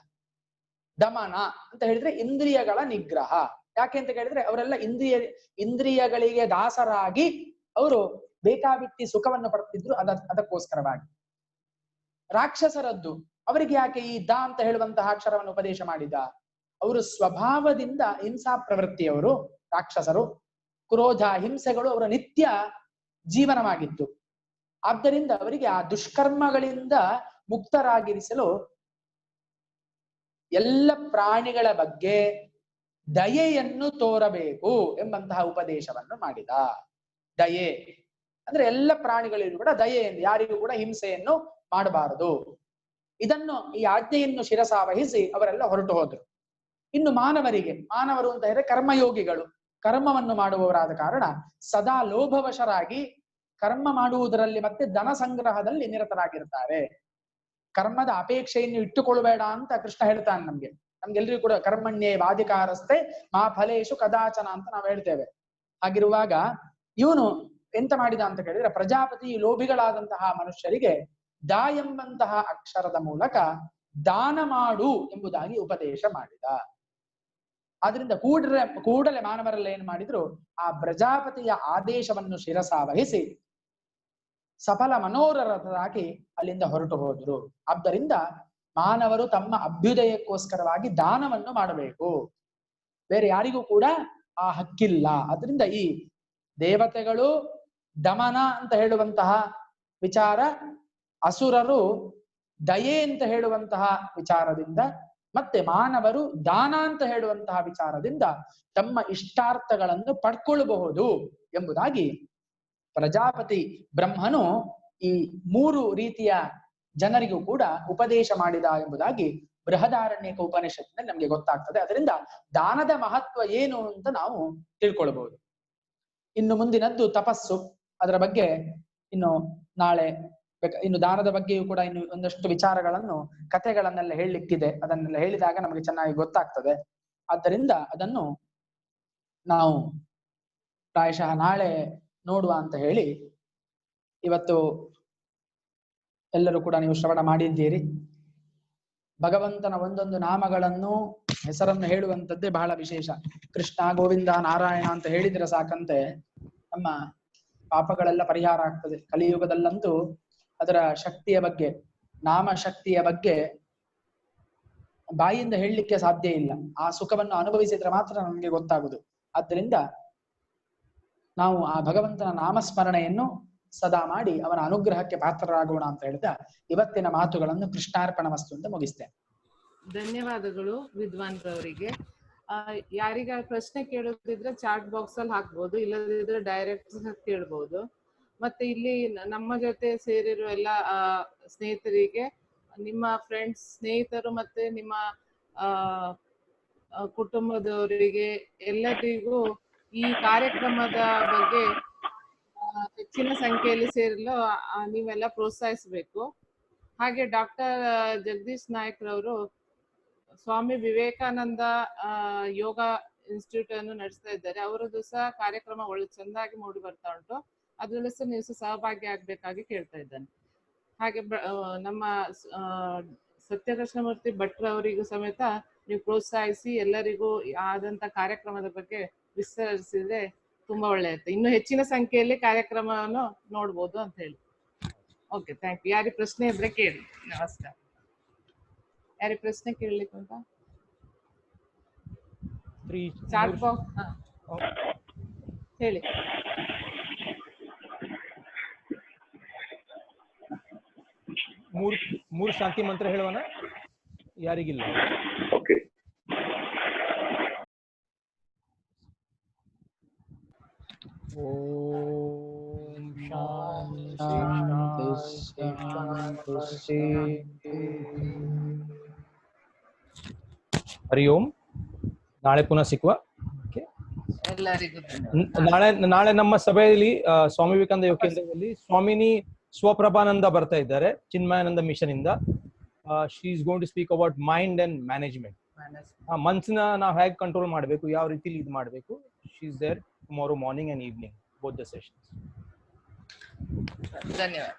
ದಮನ ಅಂತ ಹೇಳಿದ್ರೆ ಇಂದ್ರಿಯಗಳ ನಿಗ್ರಹ. ಯಾಕೆ ಅಂತ ಕೇಳಿದ್ರೆ ಅವರೆಲ್ಲ ಇಂದ್ರಿಯಗಳಿಗೆ ದಾಸರಾಗಿ ಅವರು ಬೇಕಾಬಿಟ್ಟಿ ಸುಖವನ್ನು ಪಡ್ತಿದ್ರು. ಅದಕ್ಕೋಸ್ಕರವಾಗಿ ರಾಕ್ಷಸರದ್ದು ಅವರಿಗೆ ಯಾಕೆ ಈ ದ ಅಂತ ಹೇಳುವಂತಹ ಅಕ್ಷರವನ್ನು ಉಪದೇಶ ಮಾಡಿದ? ಅವರು ಸ್ವಭಾವದಿಂದ ಹಿಂಸಾ ಪ್ರವೃತ್ತಿಯವರು. ರಾಕ್ಷಸರು ಕ್ರೋಧ ಹಿಂಸೆಗಳು ಅವರ ನಿತ್ಯ ಜೀವನವಾಗಿತ್ತು. ಆದ್ದರಿಂದ ಅವರಿಗೆ ಆ ದುಷ್ಕರ್ಮಗಳಿಂದ ಮುಕ್ತರಾಗಿರಿಸಲು ಎಲ್ಲ ಪ್ರಾಣಿಗಳ ಬಗ್ಗೆ ದಯೆಯನ್ನು ತೋರಬೇಕು ಎಂಬಂತಹ ಉಪದೇಶವನ್ನು ಮಾಡಿದ. ದಯೆ ಅಂದ್ರೆ ಎಲ್ಲ ಪ್ರಾಣಿಗಳಿಗೂ ಕೂಡ ದಯೆಯನ್ನು, ಯಾರಿಗೂ ಕೂಡ ಹಿಂಸೆಯನ್ನು ಮಾಡಬಾರದು. ಇದನ್ನು ಈ ಆಜ್ಞೆಯನ್ನು ಶಿರಸಾವಹಿಸಿ ಅವರೆಲ್ಲ ಹೊರಟು ಹೋದ್ರು. ಇನ್ನು ಮಾನವರು ಅಂತ ಹೇಳಿದ್ರೆ ಕರ್ಮಯೋಗಿಗಳು, ಕರ್ಮವನ್ನು ಮಾಡುವವರಾದ ಕಾರಣ ಸದಾ ಲೋಭವಶರಾಗಿ ಕರ್ಮ ಮಾಡುವುದರಲ್ಲಿ ಮತ್ತೆ ಧನ ಸಂಗ್ರಹದಲ್ಲಿ ನಿರತರಾಗಿರ್ತಾರೆ. ಕರ್ಮದ ಅಪೇಕ್ಷೆಯನ್ನು ಇಟ್ಟುಕೊಳ್ಬೇಡ ಅಂತ ಕೃಷ್ಣ ಹೇಳ್ತಾನೆ ನಮ್ಗೆಲ್ರಿಗೂ ಕೂಡ. ಕರ್ಮಣ್ಯೇ ವಾಧಿಕಾರಸ್ಥೆ ಮಾ ಫಲೇಶು ಕದಾಚನ ಅಂತ ನಾವು ಹೇಳ್ತೇವೆ. ಹಾಗಿರುವಾಗ ಇವನು ಎಂತ ಮಾಡಿದ ಅಂತ ಕೇಳಿದ್ರೆ ಪ್ರಜಾಪತಿ ಲೋಭಿಗಳಾದಂತಹ ಮನುಷ್ಯರಿಗೆ ದ ಎಂಬಂತಹ ಅಕ್ಷರದ ಮೂಲಕ ದಾನ ಮಾಡು ಎಂಬುದಾಗಿ ಉಪದೇಶ ಮಾಡಿದ. ಆದ್ರಿಂದ ಕೂಡಲೇ ಮಾನವರೆಲ್ಲ ಏನ್ ಮಾಡಿದ್ರು, ಆ ಪ್ರಜಾಪತಿಯ ಆದೇಶವನ್ನು ಶಿರಸಾವಹಿಸಿ ಸಫಲ ಮನೋರಥರಾಗಿ ಅಲ್ಲಿಂದ ಹೊರಟು ಹೋದ್ರು. ಆದ್ದರಿಂದ ಮಾನವರು ತಮ್ಮ ಅಭ್ಯುದಯಕ್ಕೋಸ್ಕರವಾಗಿ ದಾನವನ್ನು ಮಾಡಬೇಕು, ಬೇರೆ ಯಾರಿಗೂ ಕೂಡ ಆ ಹಕ್ಕಿಲ್ಲ. ಅದರಿಂದ ಈ ದೇವತೆಗಳು ದಮನ ಅಂತ ಹೇಳುವಂತಹ ವಿಚಾರ, ಅಸುರರು ದಯೆ ಅಂತ ಹೇಳುವಂತಹ ವಿಚಾರದಿಂದ, ಮತ್ತೆ ಮಾನವರು ದಾನ ಅಂತ ಹೇಳುವಂತಹ ವಿಚಾರದಿಂದ ತಮ್ಮ ಇಷ್ಟಾರ್ಥಗಳನ್ನು ಪಡ್ಕೊಳ್ಳಬಹುದು ಎಂಬುದಾಗಿ ಪ್ರಜಾಪತಿ ಬ್ರಹ್ಮನು ಈ ಮೂರು ರೀತಿಯ ಜನರಿಗೂ ಕೂಡ ಉಪದೇಶ ಮಾಡಿದ ಎಂಬುದಾಗಿ ಬೃಹದಾರಣ್ಯಕ ಉಪನಿಷತ್ತಿನಲ್ಲಿ ನಮ್ಗೆ ಗೊತ್ತಾಗ್ತದೆ. ಅದರಿಂದ ದಾನದ ಮಹತ್ವ ಏನು ಅಂತ ನಾವು ತಿಳ್ಕೊಳ್ಬಹುದು. ಇನ್ನು ಮುಂದಿನದ್ದು ತಪಸ್ಸು. ಅದರ ಬಗ್ಗೆ ಇನ್ನು ನಾಳೆ ಇನ್ನು ದಾನದ ಬಗ್ಗೆಯೂ ಕೂಡ ಇನ್ನು ಒಂದಷ್ಟು ವಿಚಾರಗಳನ್ನು, ಕಥೆಗಳನ್ನೆಲ್ಲ ಹೇಳಲಿಕ್ಕಿದೆ. ಅದನ್ನೆಲ್ಲ ಹೇಳಿದಾಗ ನಮಗೆ ಚೆನ್ನಾಗಿ ಗೊತ್ತಾಗ್ತದೆ. ಆದ್ದರಿಂದ ಅದನ್ನು ನಾವು ಪ್ರಾಯಶಃ ನಾಳೆ ನೋಡುವ ಅಂತ ಹೇಳಿ ಇವತ್ತು ಎಲ್ಲರೂ ಕೂಡ ನೀವು ಶ್ರವಣ ಮಾಡಿದ್ದೀರಿ. ಭಗವಂತನ ಒಂದೊಂದು ನಾಮಗಳನ್ನು ಹೆಸರನ್ನು ಹೇಳುವಂಥದ್ದೇ ಬಹಳ ವಿಶೇಷ. ಕೃಷ್ಣ, ಗೋವಿಂದ, ನಾರಾಯಣ ಅಂತ ಹೇಳಿದ್ರೆ ಸಾಕಂತೆ ನಮ್ಮ ಪಾಪಗಳೆಲ್ಲ ಪರಿಹಾರ ಆಗ್ತದೆ. ಕಲಿಯುಗದಲ್ಲಂತೂ ಅದರ ಶಕ್ತಿಯ ಬಗ್ಗೆ, ನಾಮ ಶಕ್ತಿಯ ಬಗ್ಗೆ ಬಾಯಿಂದ ಹೇಳಲಿಕ್ಕೆ ಸಾಧ್ಯ ಇಲ್ಲ. ಆ ಸುಖವನ್ನು ಅನುಭವಿಸಿದ್ರೆ ಮಾತ್ರ ನಮಗೆ ಗೊತ್ತಾಗುದು. ಆದ್ದರಿಂದ ನಾವು ಆ ಭಗವಂತನ ನಾಮಸ್ಮರಣೆಯನ್ನು ಸದಾ ಮಾಡಿ ಅವನ ಅನುಗ್ರಹಕ್ಕೆ ಪಾತ್ರರಾಗೋಣ ಅಂತ ಹೇಳಿದ ಇವತ್ತಿನ ಮಾತುಗಳನ್ನು ಕೃಷ್ಣಾರ್ಪಣಮಸ್ತು ಅಂತ ಮುಗಿಸ್ತೇನೆ. ಧನ್ಯವಾದಗಳು ವಿದ್ವಾನ್ರವರಿಗೆ. ಯಾರಿಗ ಪ್ರಶ್ನೆ ಕೇಳೋದಿದ್ರೆ ಚಾಟ್ ಬಾಕ್ಸ್ ಅಲ್ಲಿ ಹಾಕ್ಬೋದು, ಇಲ್ಲದಿದ್ರೆ ಡೈರೆಕ್ಟ್ ಕೇಳ್ಬೋದು. ಮತ್ತೆ ಇಲ್ಲಿ ನಮ್ಮ ಜೊತೆ ಸೇರಿರುವ ಎಲ್ಲ ಸ್ನೇಹಿತರಿಗೆ, ನಿಮ್ಮ ಫ್ರೆಂಡ್ಸ್, ಸ್ನೇಹಿತರು ಮತ್ತೆ ನಿಮ್ಮ ಕುಟುಂಬದವರಿಗೆ ಎಲ್ಲರಿಗೂ ಈ ಕಾರ್ಯಕ್ರಮದ ಬಗ್ಗೆ ಹೆಚ್ಚಿನ ಸಂಖ್ಯೆಯಲ್ಲಿ ಸೇರಲು ನೀವೆಲ್ಲ ಪ್ರೋತ್ಸಾಹಿಸಬೇಕು. ಹಾಗೆ ಡಾಕ್ಟರ್ ಜಗದೀಶ್ ನಾಯಕ್ ರವರು ಸ್ವಾಮಿ ವಿವೇಕಾನಂದ ಯೋಗ ಇನ್ಸ್ಟಿಟ್ಯೂಟ್ ಅನ್ನು ನಡೆಸ್ತಾ ಇದ್ದಾರೆ. ಅವರದ್ದು ಸಹ ಕಾರ್ಯಕ್ರಮ ಒಳ್ಳೆ ಚೆಂದಾಗಿ ಮೂಡಿ ಬರ್ತಾ ಉಂಟು. ಅದರಲ್ಲೂ ಸಹ ನೀವು ಸಹ ಸಹಭಾಗಿ ಆಗ್ಬೇಕಾಗಿ ಕೇಳ್ತಾ ಇದ್ದೇನೆ. ಹಾಗೆ ನಮ್ಮ ಸತ್ಯಕೃಷ್ಣಮೂರ್ತಿ ಭಟ್ರ ಅವರಿಗೂ ಸಮೇತ ನೀವು ಪ್ರೋತ್ಸಾಹಿಸಿ ಎಲ್ಲರಿಗೂ ಆದಂತ ಕಾರ್ಯಕ್ರಮದ ಬಗ್ಗೆ ವಿಸ್ತರಿಸಿದ್ರೆ ತುಂಬಾ ಒಳ್ಳೆಯದು. ಇನ್ನು ಹೆಚ್ಚಿನ ಸಂಖ್ಯೆಯಲ್ಲಿ ಕಾರ್ಯಕ್ರಮವನ್ನು ನೋಡ್ಬೋದು ಅಂತ ಹೇಳಿ. Okay, thank you. ಯಾರಿಗೆ ಪ್ರಶ್ನೆ ಇದ್ರೆ ಕೇಳಿ. ನಮಸ್ಕಾರ. ಯಾರಿಗೆ ಪ್ರಶ್ನೆ ಕೇಳಲಿಕ್ಕೆ ಅಂತ ಚಾಟ್ ಬಾಕ್ಸ್ ಹೇಳಿ. ಮೂರು ಶಾಂತಿ ಮಂತ್ರ ಹೇಳುವನ? ಯಾರಿಗಿಲ್ಲ? ಓಕೆ. ಓಂ ಶಾಂತಿ ಶಾಂತಿ. ಹರಿ ಓಂ. ನಾಳೆ ಪುನಃ ಸಿಕ್ಕುವ. ಎಲ್ಲರಿಗೂ ನಾಳೆ ನಮ್ಮ ಸಭೆಯಲ್ಲಿ ಸ್ವಾಮಿ ವಿವೇಕಾನಂದ ಯೋಗ ಕೇಂದ್ರದಲ್ಲಿ ಸ್ವಾಮಿನಿ ಸ್ವಪ್ರಭಾನಂದ ಬರ್ತಾ ಇದ್ದಾರೆ, ಚಿನ್ಮಯಾನಂದ ಮಿಷನ್ ಇಂದ. She is going to speak about mind and management. ಮನ್ಸನ್ನ ನಾವು ಹೇಗೆ ಕಂಟ್ರೋಲ್ ಮಾಡಬೇಕು, ಯಾವ ರೀತಿ ಇದು ಮಾಡಬೇಕು. She is there tomorrow morning and evening, both the sessions. ಧನ್ಯವಾದ.